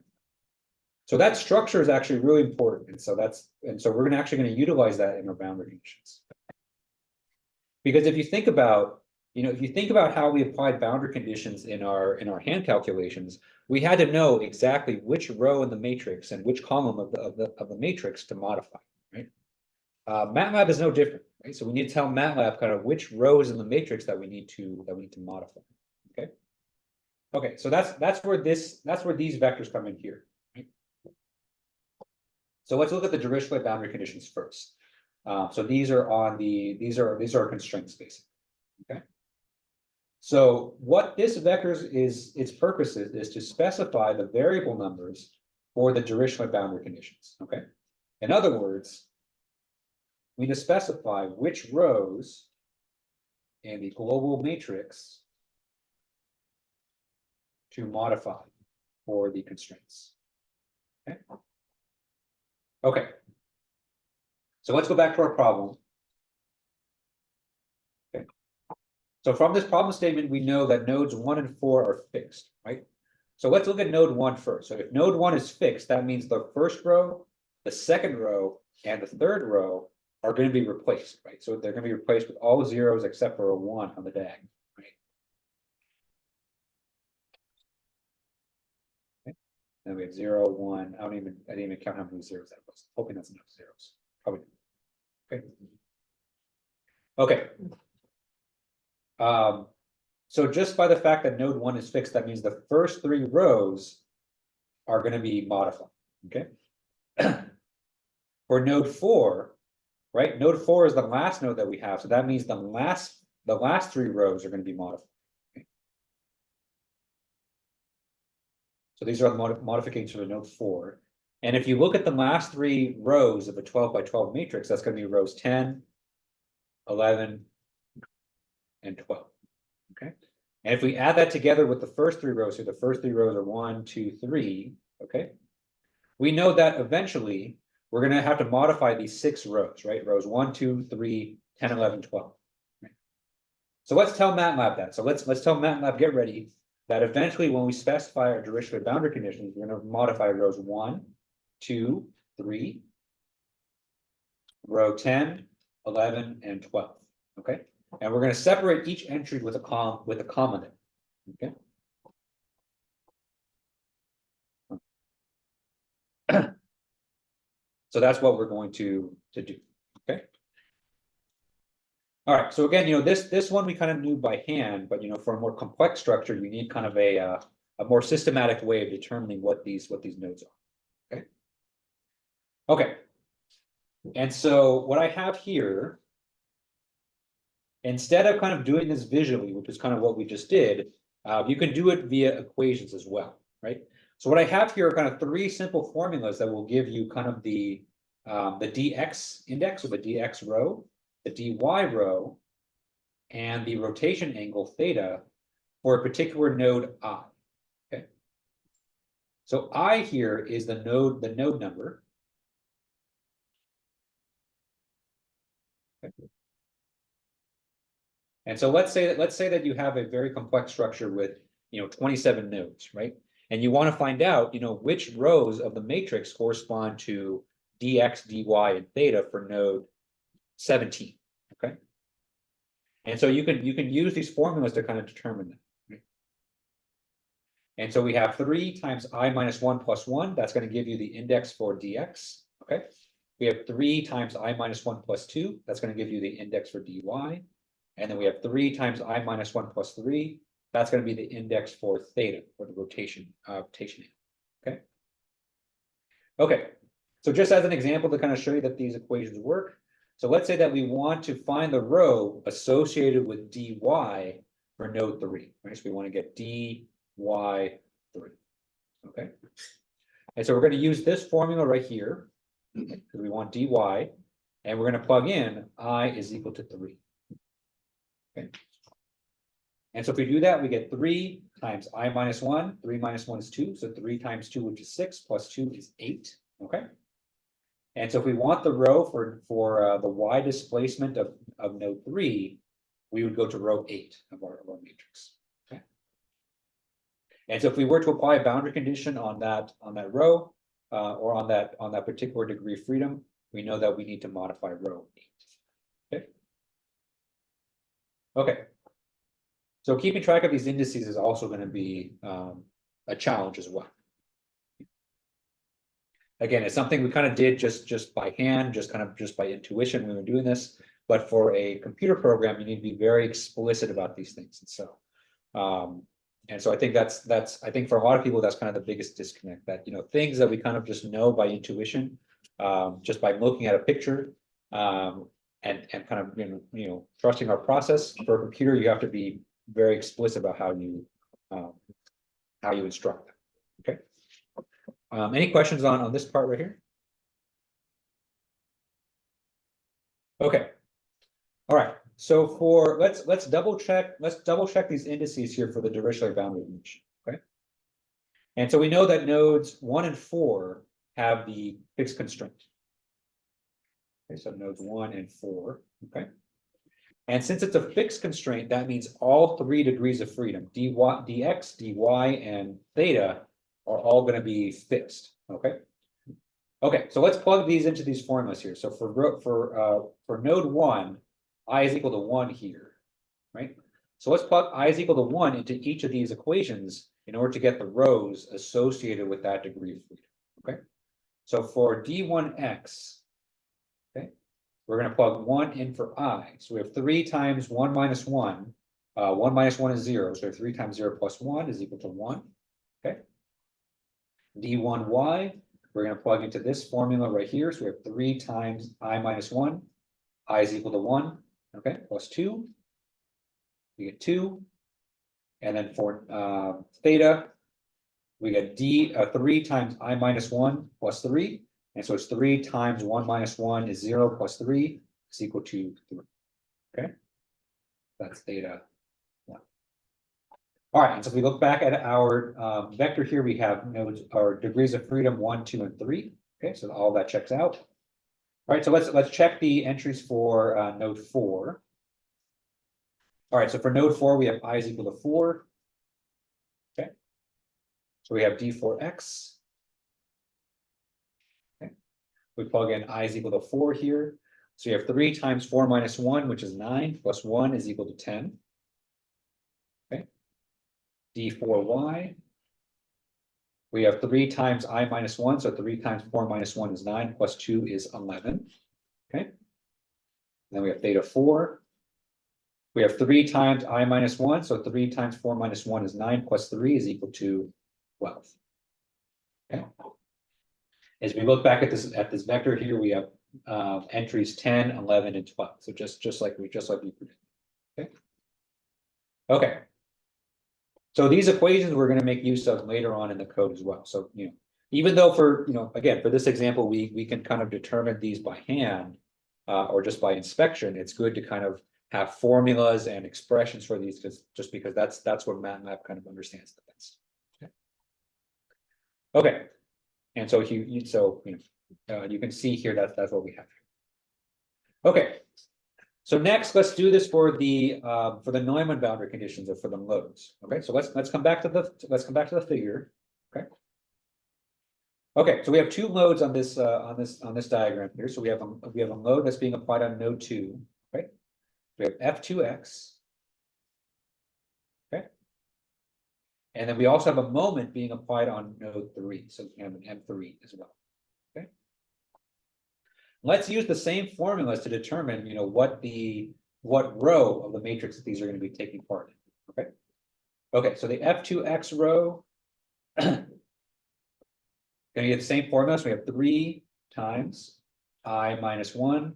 Speaker 2: so that structure is actually really important. And so we're actually going to utilize that in our boundary conditions. Because if you think about how we applied boundary conditions in our hand calculations, we had to know exactly which row in the matrix and which column of the matrix to modify, right? MATLAB is no different, right? So we need to tell MATLAB kind of which rows in the matrix that we need to modify. Okay. Okay, so that's where these vectors come in here, right? So let's look at the Dirichlet boundary conditions first. So these are constraints basically. Okay. So what this vector its purpose is to specify the variable numbers for the Dirichlet boundary conditions. Okay. In other words, we need to specify which rows in the global matrix to modify for the constraints. Okay. Okay. So let's go back to our problem. Okay. So from this problem statement, we know that nodes 1 and 4 are fixed, right? So let's look at node 1 first. So if node 1 is fixed, that means the first row, the second row, and the third row are going to be replaced, right? So they're going to be replaced with all zeros except for a 1 on the diagonal, right? Okay. Then we have 0, 1. I didn't even count how many zeros that was. Hoping that's enough zeros. Probably. Okay. Okay. So just by the fact that node 1 is fixed, that means the first 3 rows are going to be modified. Okay. For node 4, right? Node 4 is the last node that we have, so that means the last 3 rows are going to be modified. Okay. So these are the modifications for node 4. And if you look at the last 3 rows of a 12 by 12 matrix, that's going to be rows 10, 11, and 12. Okay. And if we add that together with the first 3 rows, so the first 3 rows are 1, 2, 3. Okay. We know that eventually we're going to have to modify these 6 rows, right? Rows 1, 2, 3, 10, 11, 12. Right? So let's tell MATLAB that. So let's tell MATLAB, get ready, that eventually when we specify our Dirichlet boundary conditions, we're going to modify rows 1, 2, 3, row 10, 11, and 12. Okay. And we're going to separate each entry with a comma there. Okay. So that's what we're going to do. Okay. All right. So again, this one we kind of knew by hand, but for a more complex structure, you need kind of a more systematic way of determining what these nodes are. Okay. Okay. And so what I have here, instead of kind of doing this visually, which is kind of what we just did, you can do it via equations as well, right? So what I have here are kind of 3 simple formulas that will give you kind of the dx index or the dx row, the dy row, and the rotation angle theta for a particular node I. Okay. So I here is the node number. Okay. And so let's say that you have a very complex structure with 27 nodes, right? And you want to find out which rows of the matrix correspond to dx, dy, and theta for node 17. Okay. And so you can use these formulas to kind of determine that. Right? And so we have 3 times I minus 1 plus 1. That's going to give you the index for dx. Okay. We have 3 times I minus 1 plus 2. That's going to give you the index for dy. And then we have 3 times I minus 1 plus 3. That's going to be the index for theta, for the rotation angle. Okay. Okay. So just as an example to kind of show you that these equations work. So let's say that we want to find the row associated with dy for node 3. Right? So we want to get dy3. Okay. And so we're going to use this formula right here because we want dy, and we're going to plug in I is equal to 3. Okay. And so if we do that, we get 3 times I minus 1. 3 minus 1 is 2. So 3 times 2, which is 6, plus 2 is 8. Okay. And so if we want the row for the y displacement of node 3, we would go to row 8 of our matrix. Okay. And so if we were to apply a boundary condition on that row or on that particular degree of freedom, we know that we need to modify row 8. Okay. Okay. So keeping track of these indices is also going to be a challenge as well. Again, it's something we kind of did just by hand, just by intuition when we were doing this. But for a computer program, you need to be very explicit about these things. And so I think I think for a lot of people, that's kind of the biggest disconnect, that, things that we kind of just know by intuition, just by looking at a picture, and kind of, trusting our process. For a computer, you have to be very explicit about how you instruct them. Okay. Any questions on this part right here? Okay. All right. So let's double check these indices here for the Dirichlet boundary condition. Okay. And so we know that nodes 1 and 4 have the fixed constraint. Okay, so nodes 1 and 4. Okay. And since it's a fixed constraint, that means all 3 degrees of freedom, dx, dy, and theta, are all going to be fixed. Okay. Okay, so let's plug these into these formulas here. So for node 1, I is equal to 1 here, right? So let's plug I is equal to 1 into each of these equations in order to get the rows associated with that degree of freedom. Okay. So for d1x, okay, we're going to plug 1 in for I. So we have 3 times 1 minus 1. 1 minus 1 is 0. So 3 times 0 plus 1 is equal to 1. Okay. d1y, we're going to plug into this formula right here. So we have 3 times I minus 1. I is equal to 1. Okay. Plus 2. We get 2. And then for theta, we get 3 times I minus 1 plus 3. And so it's 3 times 1 minus 1 is 0 plus 3 is equal to 3. Okay. That's theta 1. All right. And so if we look back at our vector here, we have nodes or degrees of freedom 1, 2, and 3. Okay. So all that checks out. All right. So let's check the entries for node 4. All right. So for node 4, we have I is equal to 4. Okay. So we have d4x. Okay. We plug in I is equal to 4 here. So you have 3 times 4 minus 1, which is 9, plus 1 is equal to 10. Okay. d4y. We have 3 times I minus 1, so 3 times 4 minus 1 is 9, plus 2 is 11. Okay. And then we have theta 4. We have 3 times I minus 1, so 3 times 4 minus 1 is 9, plus 3 is equal to 12. Okay. As we look back at this vector here, we have entries 10, 11, and 12. So just like we predicted. Okay. Okay. So these equations we're going to make use of later on in the code as well. So even though again for this example we can kind of determine these by hand or just by inspection, it's good to kind of have formulas and expressions for these because that's what MATLAB kind of understands the best. Okay. And so you can see here that's what we have here. Okay. So next, let's do this for the Neumann boundary conditions or for the loads. Okay. So let's come back to the figure. Okay. Okay. So we have 2 loads on this diagram here. So we have a load that's being applied on node 2. Okay. We have F2x. Okay. And then we also have a moment being applied on node 3, so we have an M3 as well. Okay. Let's use the same formulas to determine, what row of the matrix that these are going to be taking part in. Okay. Okay, so the F2x row, going to get the same formula. So we have 3 times I minus 1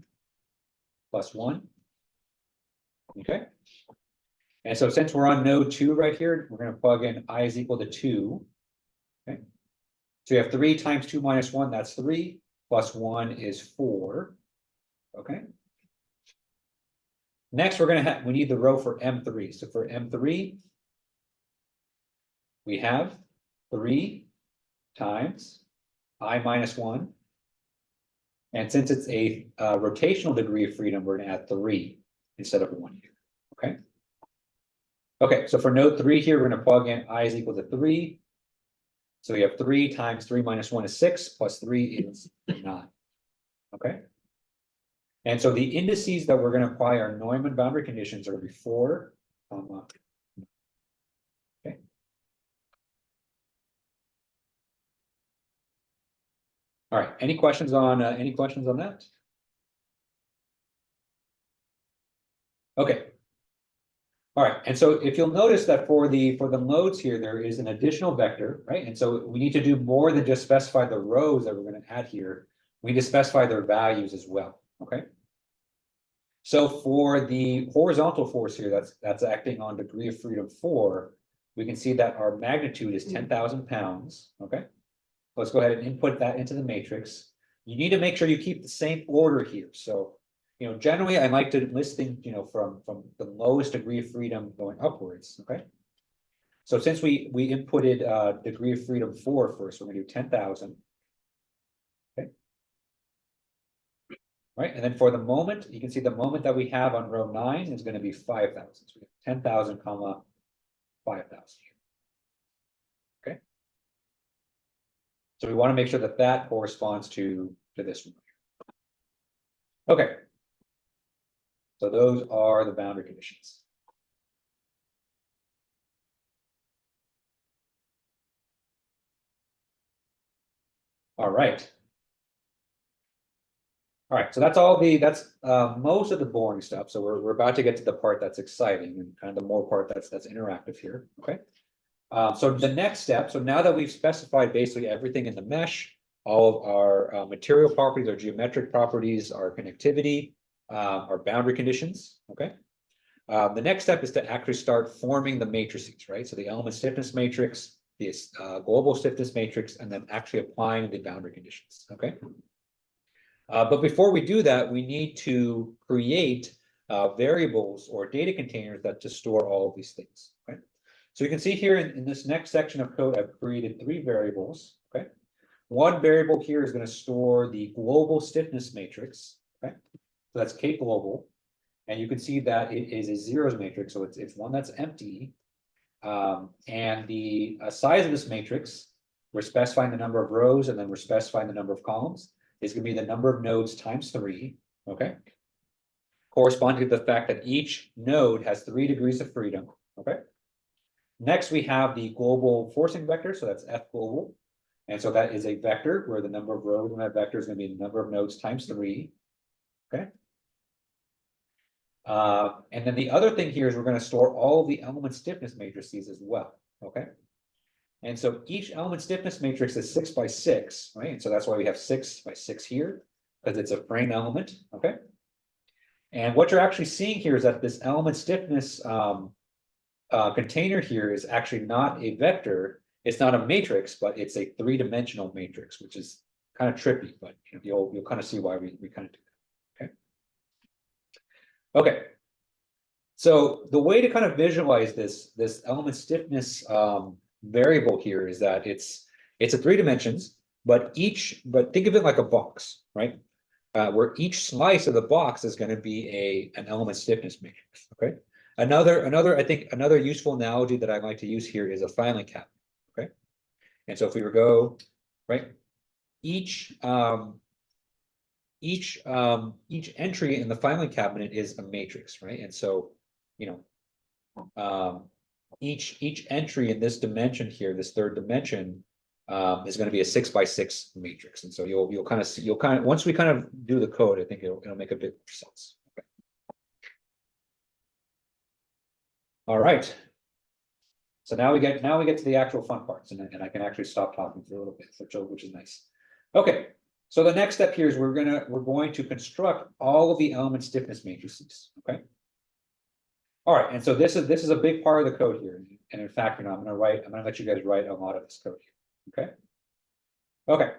Speaker 2: plus 1. Okay. And so since we're on node 2 right here, we're going to plug in I is equal to 2. Okay. So you have 3 times 2 minus 1, that's 3, plus 1 is 4. Okay. Next, we need the row for M3. So for M3, we have 3 times I minus 1. And since it's a rotational degree of freedom, we're going to add 3 instead of 1 here. Okay. Okay, so for node 3 here, we're going to plug in I is equal to 3. So we have 3 times 3 minus 1 is 6, plus 3 is 9. Okay. And so the indices that we're going to apply our Neumann boundary conditions are going to be 4, okay. All right, any questions on that? Okay. All right, and so if you'll notice that for the modes here, there is an additional vector, right? And so we need to do more than just specify the rows that we're going to add here. We need to specify their values as well. Okay. So for the horizontal force here, that's acting on degree of freedom 4, we can see that our magnitude is 10,000 pounds. Okay. Let's go ahead and input that into the matrix. You need to make sure you keep the same order here. So, generally I like to list things, from the lowest degree of freedom going upwards. Okay. So since we inputted degree of freedom 4 first, we're going to do 10,000. Okay. Right. And then for the moment, you can see the moment that we have on row 9 is going to be 5,000. So we have 10,000 comma 5,000 here. Okay. So we want to make sure that that corresponds to this one. Okay. So those are the boundary conditions. All right. All right, so that's most of the boring stuff. So we're about to get to the part that's exciting and kind of the more part that's interactive here. Okay. So the next step. So now that we've specified basically everything in the mesh, all of our material properties, our geometric properties, our connectivity, our boundary conditions. Okay. The next step is to actually start forming the matrices, right? So the element stiffness matrix, the global stiffness matrix, and then actually applying the boundary conditions. Okay. But before we do that, we need to create variables or data containers that to store all of these things. Okay. So you can see here in this next section of code, I've created 3 variables. Okay. One variable here is going to store the global stiffness matrix. Okay. So that's K global. And you can see that it is a zeros matrix. So it's one that's empty. And the size of this matrix, we're specifying the number of rows and then we're specifying the number of columns. Is going to be the number of nodes times 3. Okay. Corresponding to the fact that each node has 3 degrees of freedom. Okay. Next, we have the global forcing vector. So that's F global. And so that is a vector where the number of rows in that vector is going to be the number of nodes times 3. Okay. And then the other thing here is we're going to store all of the element stiffness matrices as well. Okay. And so each element stiffness matrix is 6 by 6, right? And so that's why we have 6 by 6 here, because it's a frame element. Okay. And what you're actually seeing here is that this element stiffness container here is actually not a vector. It's not a matrix, but it's a 3-dimensional matrix, which is kind of trippy, but you'll kind of see why we kind of do that. Okay. Okay. So the way to kind of visualize this element stiffness variable here is that it's a 3 dimensions, but think of it like a box, right? Where each slice of the box is going to be an element stiffness matrix. Okay. Another useful analogy that I like to use here is a filing cabinet. Okay. And so if we were go right, each entry in the filing cabinet is a matrix, right? And so each entry in this dimension here, this third dimension, is going to be a 6 by 6 matrix. And so you'll kind of see, once we kind of do the code, I think it'll make a bit more sense. Okay. All right. So now we get to the actual fun parts, and I can actually stop talking for a little bit, which is nice. Okay. So the next step here is we're going to construct all of the element stiffness matrices. Okay. All right, and so this is a big part of the code here, and in fact, I'm going to let you guys write a lot of this code here. Okay. Okay.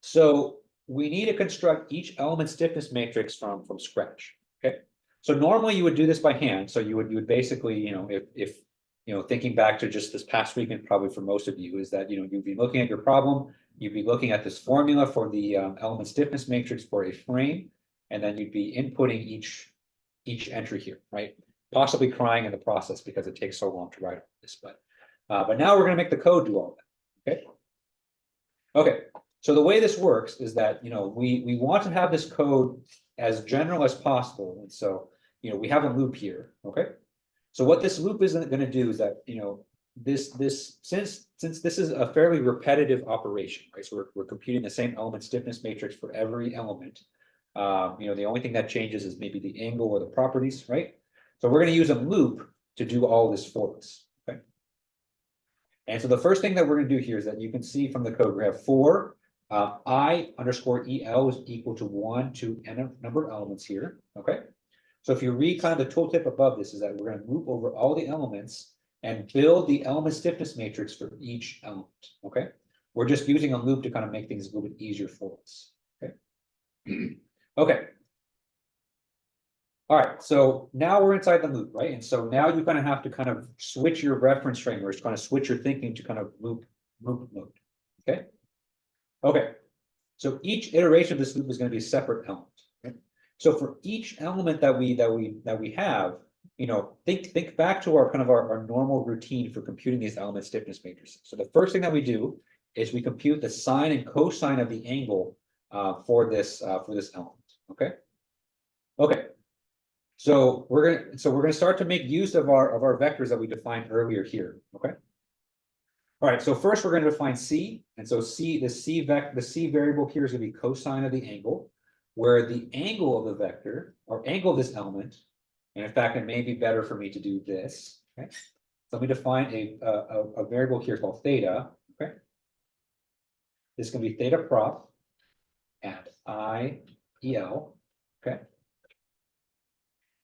Speaker 2: So we need to construct each element stiffness matrix from scratch. Okay. So normally you would do this by hand. So you would basically, if thinking back to just this past weekend, probably for most of you, is that you'd be looking at your problem, you'd be looking at this formula for the element stiffness matrix for a frame, and then you'd be inputting each entry here, right? Possibly crying in the process because it takes so long to write all this, but now we're going to make the code do all that. Okay. Okay. So the way this works is that we want to have this code as general as possible, and so we have a loop here. Okay. So what this loop is going to do is that since this is a fairly repetitive operation, right? So we're computing the same element stiffness matrix for every element. The only thing that changes is maybe the angle or the properties, right? So we're going to use a loop to do all this for us. Okay. And so the first thing that we're going to do here is that you can see from the code, we have for I underscore EL is equal to 1 to n number of elements here. Okay. So if you read kind of the tooltip above this, is that we're going to loop over all the elements and build the element stiffness matrix for each element. Okay. We're just using a loop to kind of make things a little bit easier for us. Okay. Okay. All right, so now we're inside the loop, right? And so now you kind of have to kind of switch your reference frameworks, kind of switch your thinking to kind of loop mode. Okay. Okay. So each iteration of this loop is going to be a separate element. Okay? So for each element that we have, think back to our normal routine for computing these element stiffness matrices. So the first thing that we do is we compute the sine and cosine of the angle for this element. Okay. Okay. So we're gonna start to make use of our vectors that we defined earlier here. Okay. All right. So first we're going to define c, and so the c variable here is going to be cosine of the angle, where the angle of the vector or angle of this element, and in fact it may be better for me to do this. Okay. So let me define a variable here called theta. Okay. This is going to be theta prop at IEL. Okay.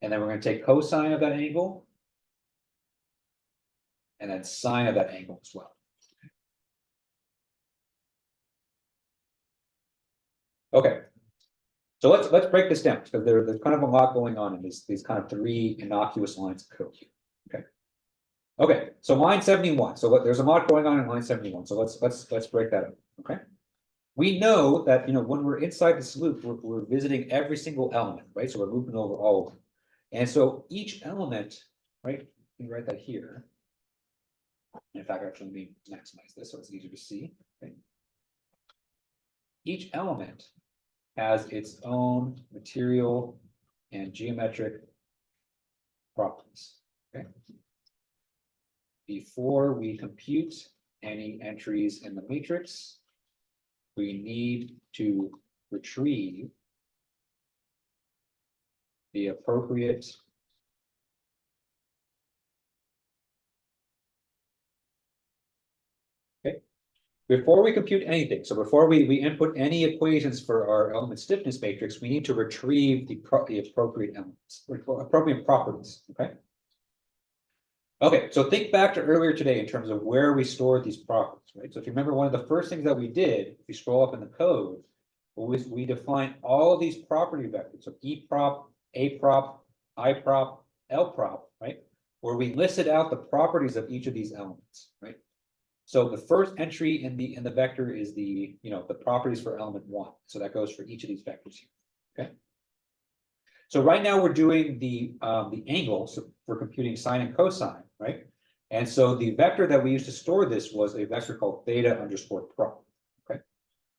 Speaker 2: And then we're going to take cosine of that angle and then sine of that angle as well. Okay. So let's break this down because there's kind of a lot going on in these kind of three innocuous lines of code here. Okay. Okay. So line 71. So there's a lot going on in line 71. So let's break that up. Okay. We know that when we're inside this loop, we're visiting every single element, right? So we're looping over all of them. And so each element, right, let me write that here. In fact, actually, let me maximize this so it's easier to see. Okay. Each element has its own material and geometric properties. Okay. Before we compute any entries in the matrix, we need to retrieve the appropriate before we compute anything. So before we input any equations for our element stiffness matrix, we need to retrieve the appropriate elements, appropriate properties. Okay. Okay, so think back to earlier today in terms of where we stored these properties, right? So if you remember, one of the first things that we did, if you scroll up in the code, was we defined all of these property vectors. So E prop, A prop, I prop, L prop, right? Where we listed out the properties of each of these elements, right? So the first entry in the vector is the properties for element 1. So that goes for each of these vectors here. Okay. So right now we're doing the angle, so we're computing sine and cosine, right? And so the vector that we used to store this was a vector called theta underscore prop. Okay.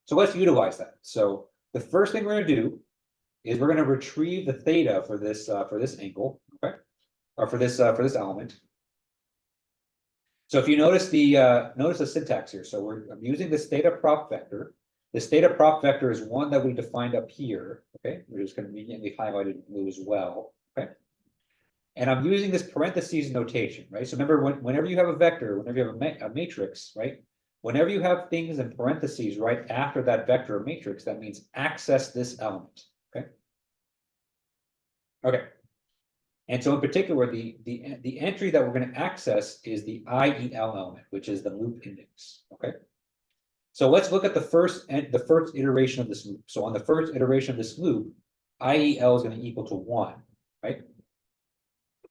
Speaker 2: So let's utilize that. So the first thing we're going to do is we're going to retrieve the theta for this angle, okay, or for this element. So if you notice the syntax here, so I'm using this theta prop vector. This theta prop vector is one that we defined up here, okay? We're just conveniently highlighted in blue as well, okay? And I'm using this parentheses notation, right? So remember, whenever you have a vector, whenever you have a matrix, right? Whenever you have things in parentheses right after that vector or matrix, that means access this element, okay? Okay. And so in particular, the entry that we're going to access is the IEL element, which is the loop index, okay? So let's look at the first iteration of this loop. So on the first iteration of this loop, IEL is going to equal to 1, right?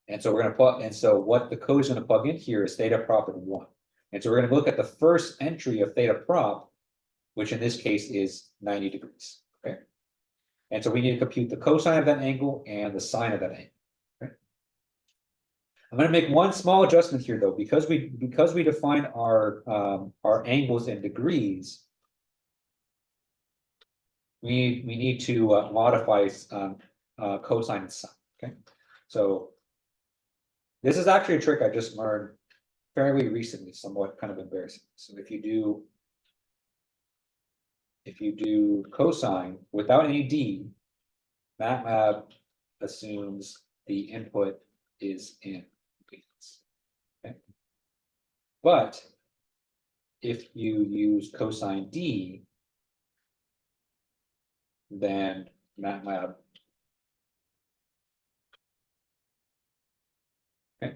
Speaker 2: And so we're going to plug, and so what the code is going to plug in here is theta prop at 1. And so we're going to look at the first entry of theta prop, which in this case is 90 degrees, okay? And so we need to compute the cosine of that angle and the sine of that angle. I'm going to make one small adjustment here, though, because we define our angles in degrees. We need to modify cosine and sine. Okay, so this is actually a trick I just learned fairly recently, somewhat kind of embarrassing. So if you do cosine without any d, MATLAB assumes the input is in. Okay. But if you use cosine d, then MATLAB. Okay.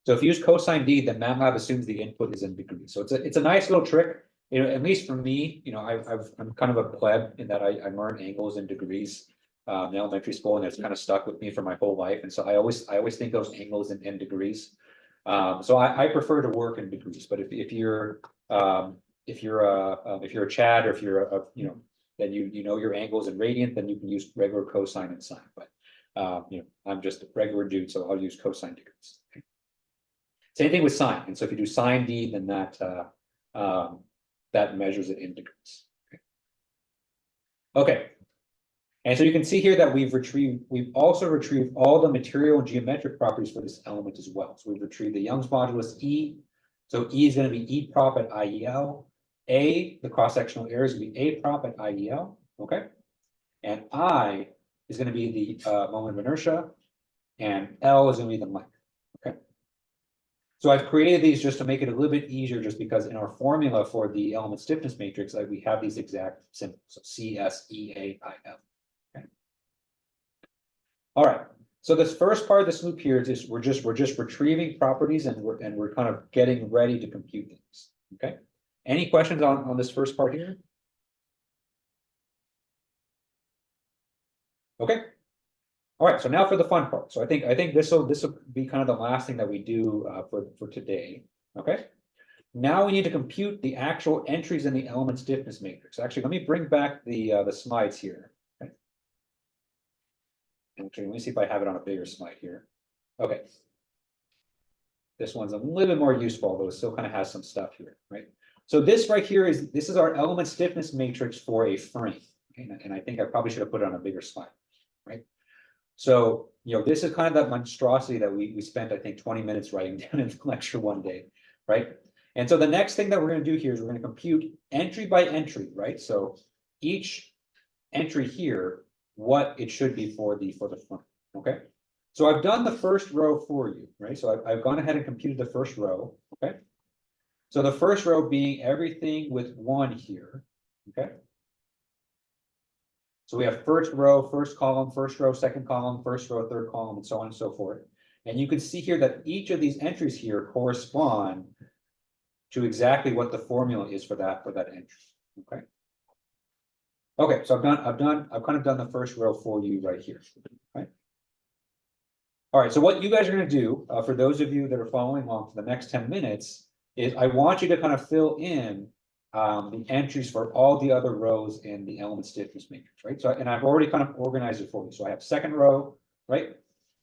Speaker 2: So if you use cosine d, then MATLAB assumes the input is in degrees. So it's a nice little trick. You know, at least for me, you know, I'm kind of a pleb in that I learned angles in degrees in elementary school, and it's kind of stuck with me for my whole life. And so I always think those angles in degrees. So I prefer to work in degrees. But if you're a Chad, or if you're a you know, then you know your angles in radiant, then you can use regular cosine and sine. But you know, I'm just a regular dude, so I'll use cosine degrees. Okay. Same thing with sine. And so if you do sine d, then that measures it in degrees. Okay. And so you can see here that we've also retrieved all the material and geometric properties for this element as well. So we've retrieved the Young's modulus E. So E is going to be E prop at IEL. A, the cross-sectional area, is going to be A prop at IEL. Okay. And I is going to be the moment of inertia. And L is going to be the length. Okay. So I've created these just to make it a little bit easier, just because in our formula for the element stiffness matrix, we have these exact symbols. So C, S, E, A, I, L. Okay. All right. So this first part of this loop here is we're just retrieving properties, and we're kind of getting ready to compute things. Okay. Any questions on this first part here? Okay. All right, so now for the fun part. So I think this will be kind of the last thing that we do for today. Okay. Now we need to compute the actual entries in the element stiffness matrix. Actually, let me bring back the slides here. Okay. Actually, let me see if I have it on a bigger slide here. Okay. This one's a little bit more useful, though it still kind of has some stuff here, right? So this right here is our element stiffness matrix for a frame. Okay? And I think I probably should have put it on a bigger slide, right? So, you know, this is kind of that monstrosity that we spent, I think, 20 minutes writing down in the lecture one day, right? And so the next thing that we're going to do here is we're going to compute entry by entry, right? So each entry here, what it should be for the front, okay? So I've done the first row for you, right? So I've gone ahead and computed the first row, okay? So the first row being everything with 1 here, okay? So we have first row, first column, first row, second column, first row, third column, and so on and so forth. And you can see here that each of these entries here correspond to exactly what the formula is for that entry. Okay. Okay, so I've kind of done the first row for you right here. Okay. All right, so what you guys are going to do, for those of you that are following along for the next 10 minutes, is I want you to kind of fill in the entries for all the other rows in the element stiffness matrix, right? So, and I've already kind of organized it for you. So I have second row, right?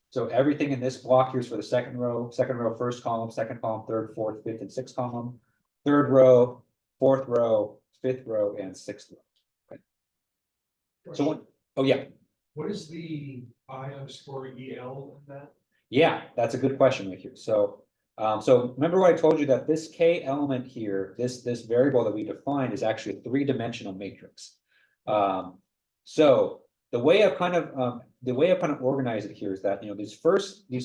Speaker 2: So everything in this block here is for the second row, first column, second column, third, fourth, fifth, and sixth column, third row, fourth row, fifth row, and sixth row. Okay. So what? Oh yeah.
Speaker 1: What is the I_EL in that?
Speaker 2: Yeah, that's a good question right here. So So remember what I told you that this K element here, this variable that we defined is actually a three-dimensional matrix. So the way I've kind of organized it here is that, these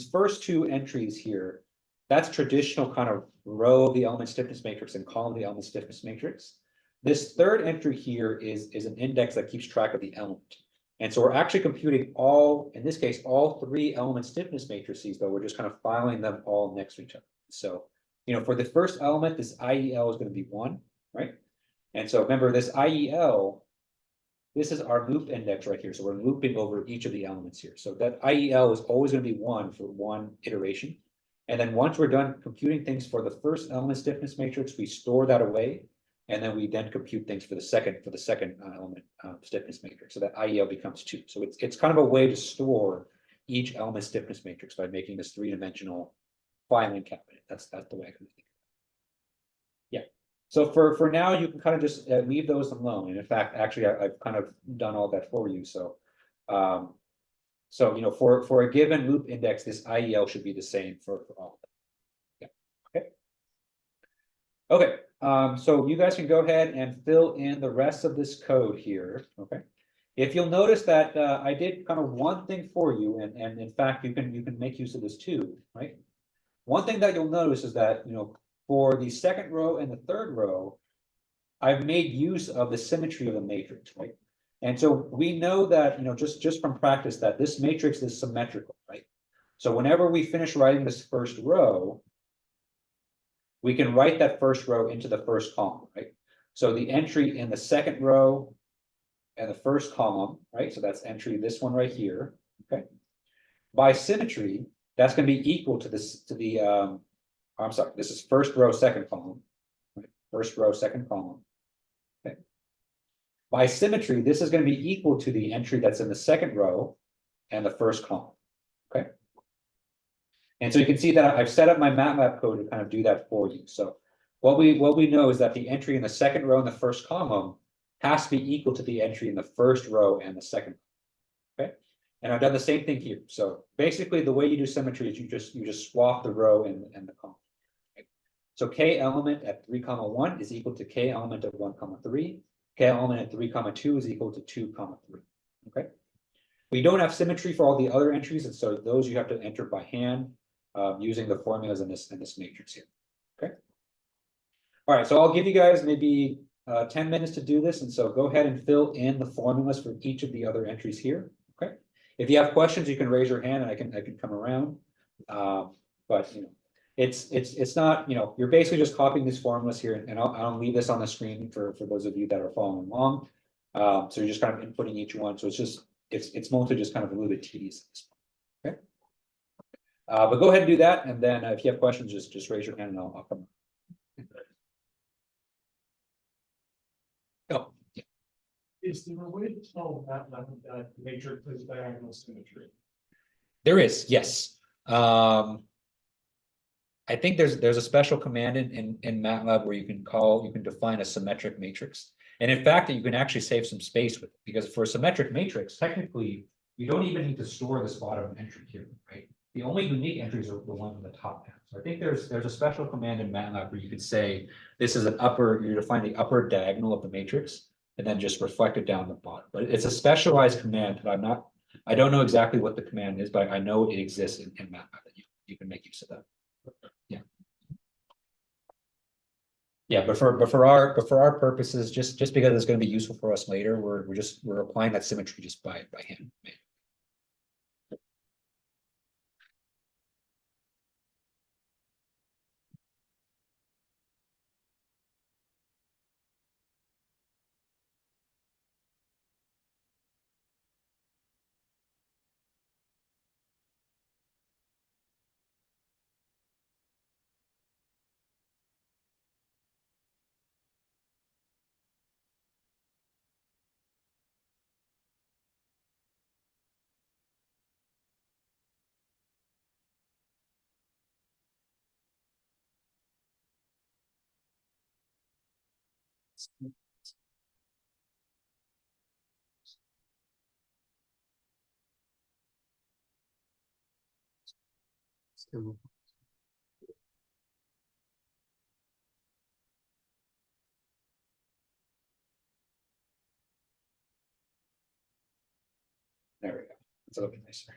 Speaker 2: first two entries here, that's traditional kind of row of the element stiffness matrix and column of the element stiffness matrix. This third entry here is an index that keeps track of the element. And so we're actually computing in this case, all three element stiffness matrices, but we're just kind of filing them all next to each other. So, for the first element, this IEL is going to be 1, right? And so remember this IEL, this is our loop index right here. So we're looping over each of the elements here. So that IEL is always going to be 1 for one iteration. And then once we're done computing things for the first element stiffness matrix, we store that away. And then we then compute things for the second element stiffness matrix. So that IEL becomes 2. So it's kind of a way to store each element stiffness matrix by making this three-dimensional filing cabinet. That's the way I can think of it. Yeah. So for now, you can kind of just leave those alone. And in fact, actually, I've kind of done all that for you. So for a given loop index, this IEL should be the same for all of them. Yeah. Okay. So you guys can go ahead and fill in the rest of this code here, okay? If you'll notice that I did kind of one thing for you, and in fact, you can make use of this too, right? One thing that you'll notice is that, for the second row and the third row, I've made use of the symmetry of the matrix, right? And so we know that, just from practice that this matrix is symmetrical, right? So whenever we finish writing this first row, we can write that first row into the first column, right? So the entry in the second row and the first column, right? So that's entry, this one right here, okay? By symmetry, that's going to be equal to this, I'm sorry, this is first row, second column, right? First row, second column, okay? By symmetry, this is going to be equal to the entry that's in the second row and the first column, okay? And so you can see that I've set up my MATLAB code to kind of do that for you. So what we know is that the entry in the second row and the first column has to be equal to the entry in the first row and the second. Okay. And I've done the same thing here. So basically the way you do symmetry is you just swap the row and the column. Okay. So K element at 3, 1 is equal to K element at 1, 3. K element at 3, 2 is equal to 2, 3. Okay. We don't have symmetry for all the other entries, and so those you have to enter by hand. Using the formulas in this matrix here. Okay. All right, so I'll give you guys maybe 10 minutes to do this, and so go ahead and fill in the formulas for each of the other entries here. Okay. If you have questions, you can raise your hand, and I can come around. But it's not, you're basically just copying these formulas here, and I'll leave this on the screen for those of you that are following along. So you're just kind of inputting each one. So it's mostly just kind of a little bit tedious at this point. Okay. But go ahead and do that, and then if you have questions, just raise your hand and I'll come. Oh, yeah.
Speaker 1: Is there a way to tell that matrix is diagonal symmetry?
Speaker 2: There is, yes. I think there's a special command in MATLAB where you can define a symmetric matrix. And in fact, you can actually save some space with it, because for a symmetric matrix, technically, you don't even need to store this bottom entry here, right? The only unique entries are the ones on the top half. So I think there's a special command in MATLAB where you can say this is you define the upper diagonal of the matrix and then just reflect it down the bottom. But it's a specialized command that I don't know exactly what the command is, but I know it exists in MATLAB that you can make use of that. Yeah. Yeah, but for our purposes, just because it's going to be useful for us later, we're applying that symmetry just by hand. There we go. It's a little bit nicer.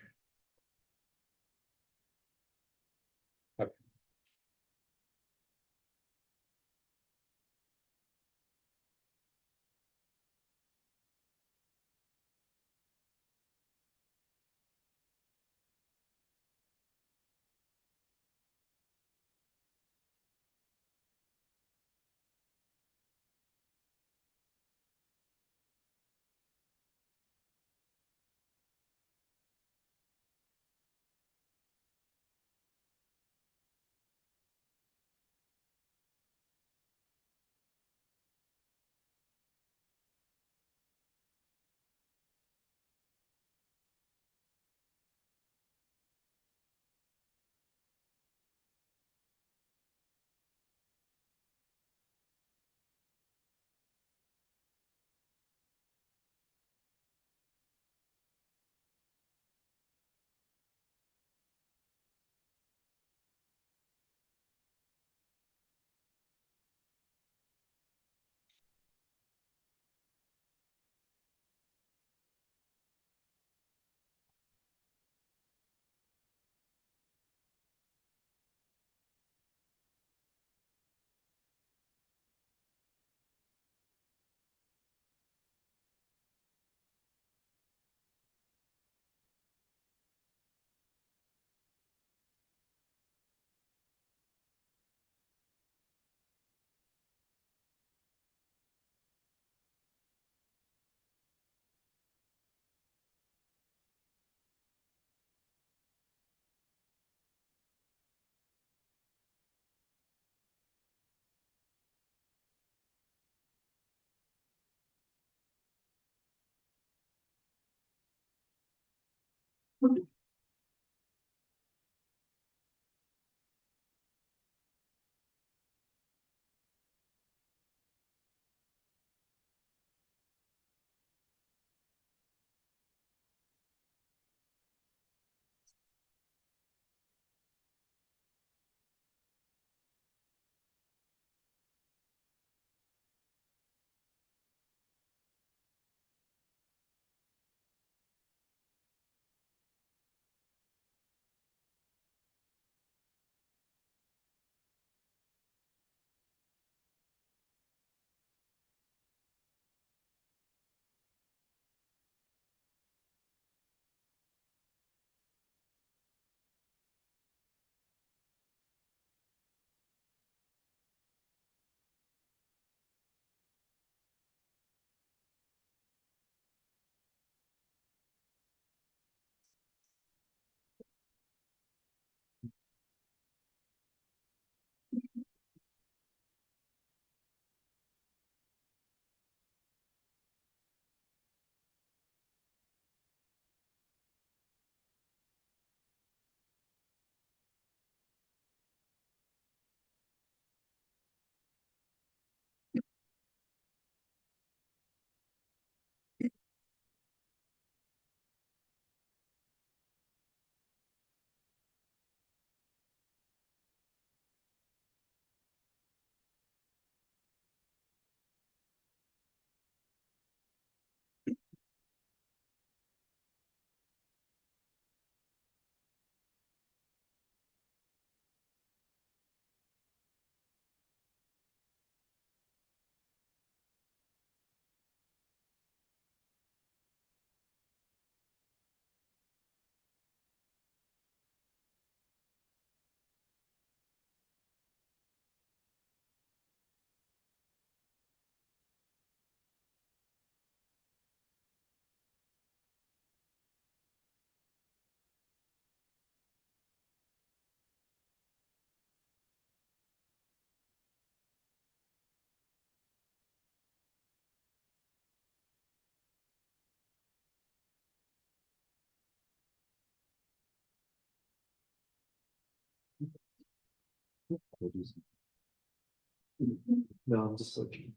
Speaker 3: No, I'm just looking.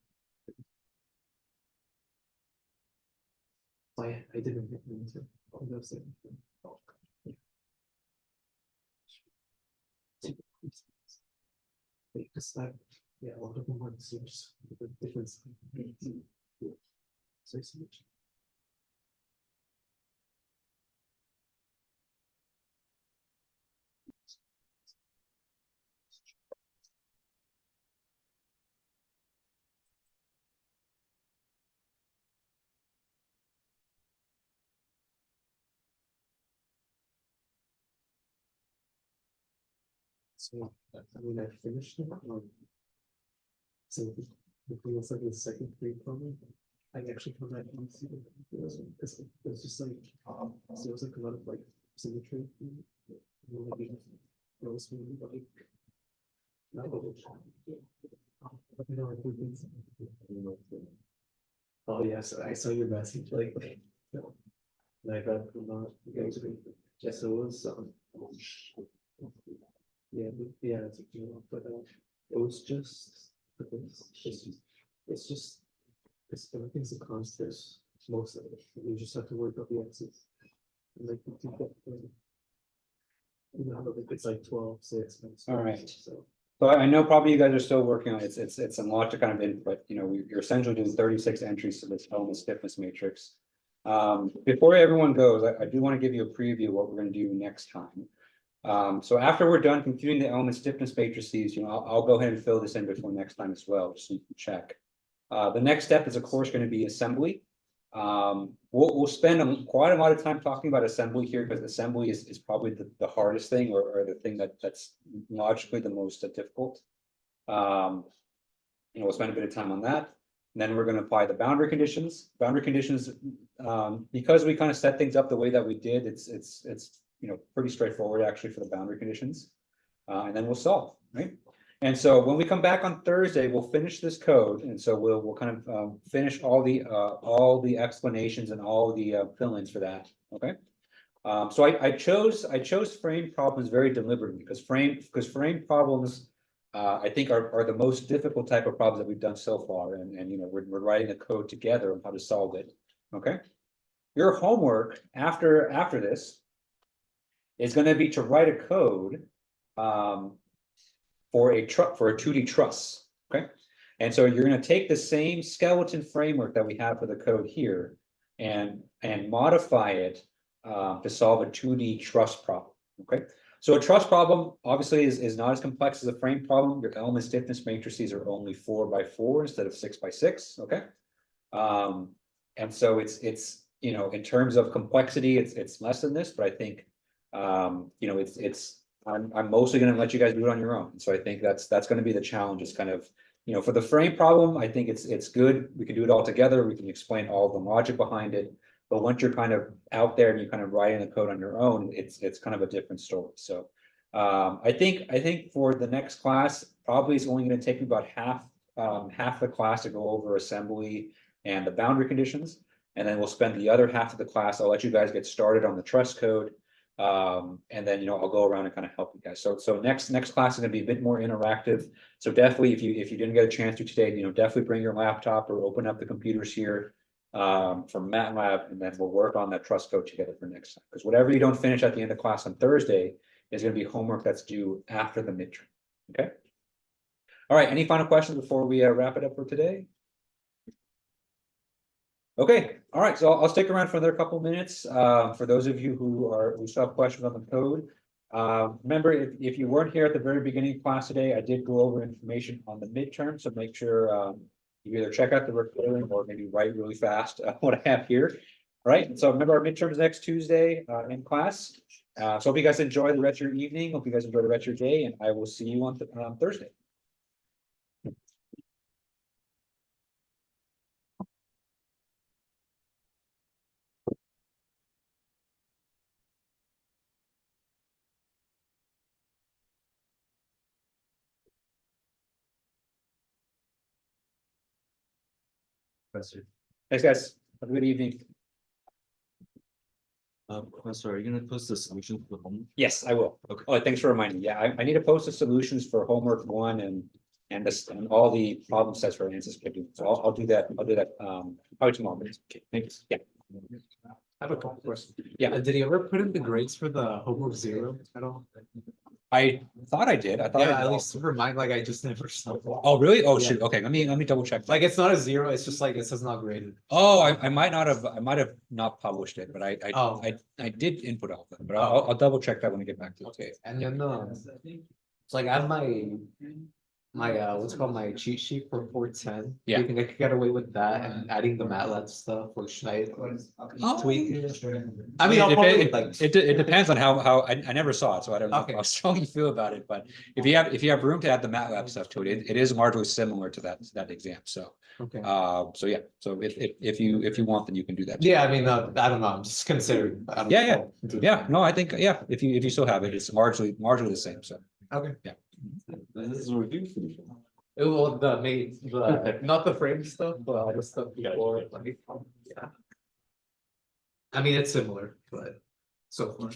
Speaker 3: I didn't get into all those things. Oh, because that, yeah, a lot of them are just the difference. So it's much. So, I mean, I finished it. So the thing was like the second free problem. I actually found that easy because it was just like, so there was like a lot of like symmetry. Like, it was really like, oh yes, I saw your message like, like that not just it was yeah it's a but it was just it's everything's a constant most of it. You just have to work out the x's. And like you can get you know like it's like 12, 6 minutes.
Speaker 2: All right.
Speaker 3: So
Speaker 2: So I know probably you guys are still working on it. It's a lot to kind of input, you know, you're essentially doing 36 entries to this element stiffness matrix. Before everyone goes, I do want to give you a preview of what we're going to do next time. So after we're done computing the element stiffness matrices, you know, I'll go ahead and fill this in before next time as well, just so you can check. The next step is of course going to be assembly. We'll spend quite a lot of time talking about assembly here because assembly is probably the hardest thing or the thing that's logically the most difficult. You know, we'll spend a bit of time on that. And then we're going to apply the boundary conditions. Boundary conditions, because we kind of set things up the way that we did, it's you know pretty straightforward actually for the boundary conditions. And then we'll solve, right? And so when we come back on Thursday, we'll finish this code, and so we'll kind of finish all the explanations and all the fill-ins for that. Okay. So I chose frame problems very deliberately because frame problems I think are the most difficult type of problems that we've done so far, and you know we're writing the code together on how to solve it. Okay. Your homework after this is going to be to write a code. For a 2D truss, okay? And so you're going to take the same skeleton framework that we have for the code here and modify it to solve a 2D truss problem, okay? So a truss problem obviously is not as complex as a frame problem. Your element stiffness matrices are only 4x4 instead of 6x6, okay? And so it's you know in terms of complexity it's less than this, but I think you know I'm mostly going to let you guys do it on your own. So I think that's going to be the challenge is kind of, you know, for the frame problem, I think it's good. We can do it all together. We can explain all the logic behind it. But once you're kind of out there and you kind of writing the code on your own, it's kind of a different story. So I think for the next class, probably it's only going to take me about half the class to go over assembly and the boundary conditions. And then we'll spend the other half of the class. I'll let you guys get started on the truss code. And then, you know, I'll go around and kind of help you guys. So next class is going to be a bit more interactive. So definitely, if you didn't get a chance to today, you know, definitely bring your laptop or open up the computers here from MATLAB, and then we'll work on that truss code together for next time. Because whatever you don't finish at the end of class on Thursday is going to be homework that's due after the midterm. Okay. All right. Any final questions before we wrap it up for today? Okay, all right, so I'll stick around for another couple of minutes. For those of you who still have questions on the code. Remember, if you weren't here at the very beginning of class today, I did go over information on the midterm, so make sure you either check out the recording or maybe write really fast what I have here. All right, and so remember our midterm is next Tuesday in class. So hope you guys enjoy the rest of your evening. Hope you guys enjoy the rest of your day, and I will see you on Thursday. Thanks, guys. Have a good evening.
Speaker 4: Professor, are you gonna post the solution for home?
Speaker 2: Yes, I will.
Speaker 4: Okay.
Speaker 2: Oh, thanks for reminding me. Yeah, I need to post the solutions for homework 1 and all the problem sets for answers. So I'll do that. I'll do that probably tomorrow. Okay, thanks. Yeah.
Speaker 3: I have a couple questions.
Speaker 2: Yeah.
Speaker 3: Did he ever put in the grades for the homework 0 at all?
Speaker 2: I thought I did. I thought I
Speaker 3: Yeah,
Speaker 2: did
Speaker 3: at least for mine, like I just never saw it.
Speaker 2: Oh, really? Oh,
Speaker 3: Yeah.
Speaker 2: shoot. Okay, let me double check.
Speaker 3: Like it's not a 0, it's just like it says not graded.
Speaker 2: Oh, I might have not published it, but
Speaker 3: Oh.
Speaker 2: I did input all of them, but
Speaker 3: Oh.
Speaker 2: I'll double check that when I get back to it.
Speaker 3: Okay, and then it's like I have my my what's it called my cheat sheet for 410.
Speaker 2: Yeah.
Speaker 3: You think I could get away with that and adding the MATLAB stuff, or should I tweak it? I mean, I'll probably like.
Speaker 2: It depends on how, I never saw it, so I don't know
Speaker 3: Okay.
Speaker 2: how strong you feel about it, but if you have room to add the MATLAB stuff to it, it is marginally similar to that exam, so.
Speaker 3: Okay.
Speaker 2: So yeah, so if you want, then you can do that.
Speaker 3: Yeah, I mean, I don't know. I'm just considering. I don't
Speaker 2: Yeah,
Speaker 3: know.
Speaker 2: Yeah, no, I think, yeah, if you still have it, it's marginally the same, so.
Speaker 3: Okay.
Speaker 4: This is a review for you.
Speaker 3: It will not the frame stuff, but all the stuff before. Like, yeah. I mean, it's similar, but so far.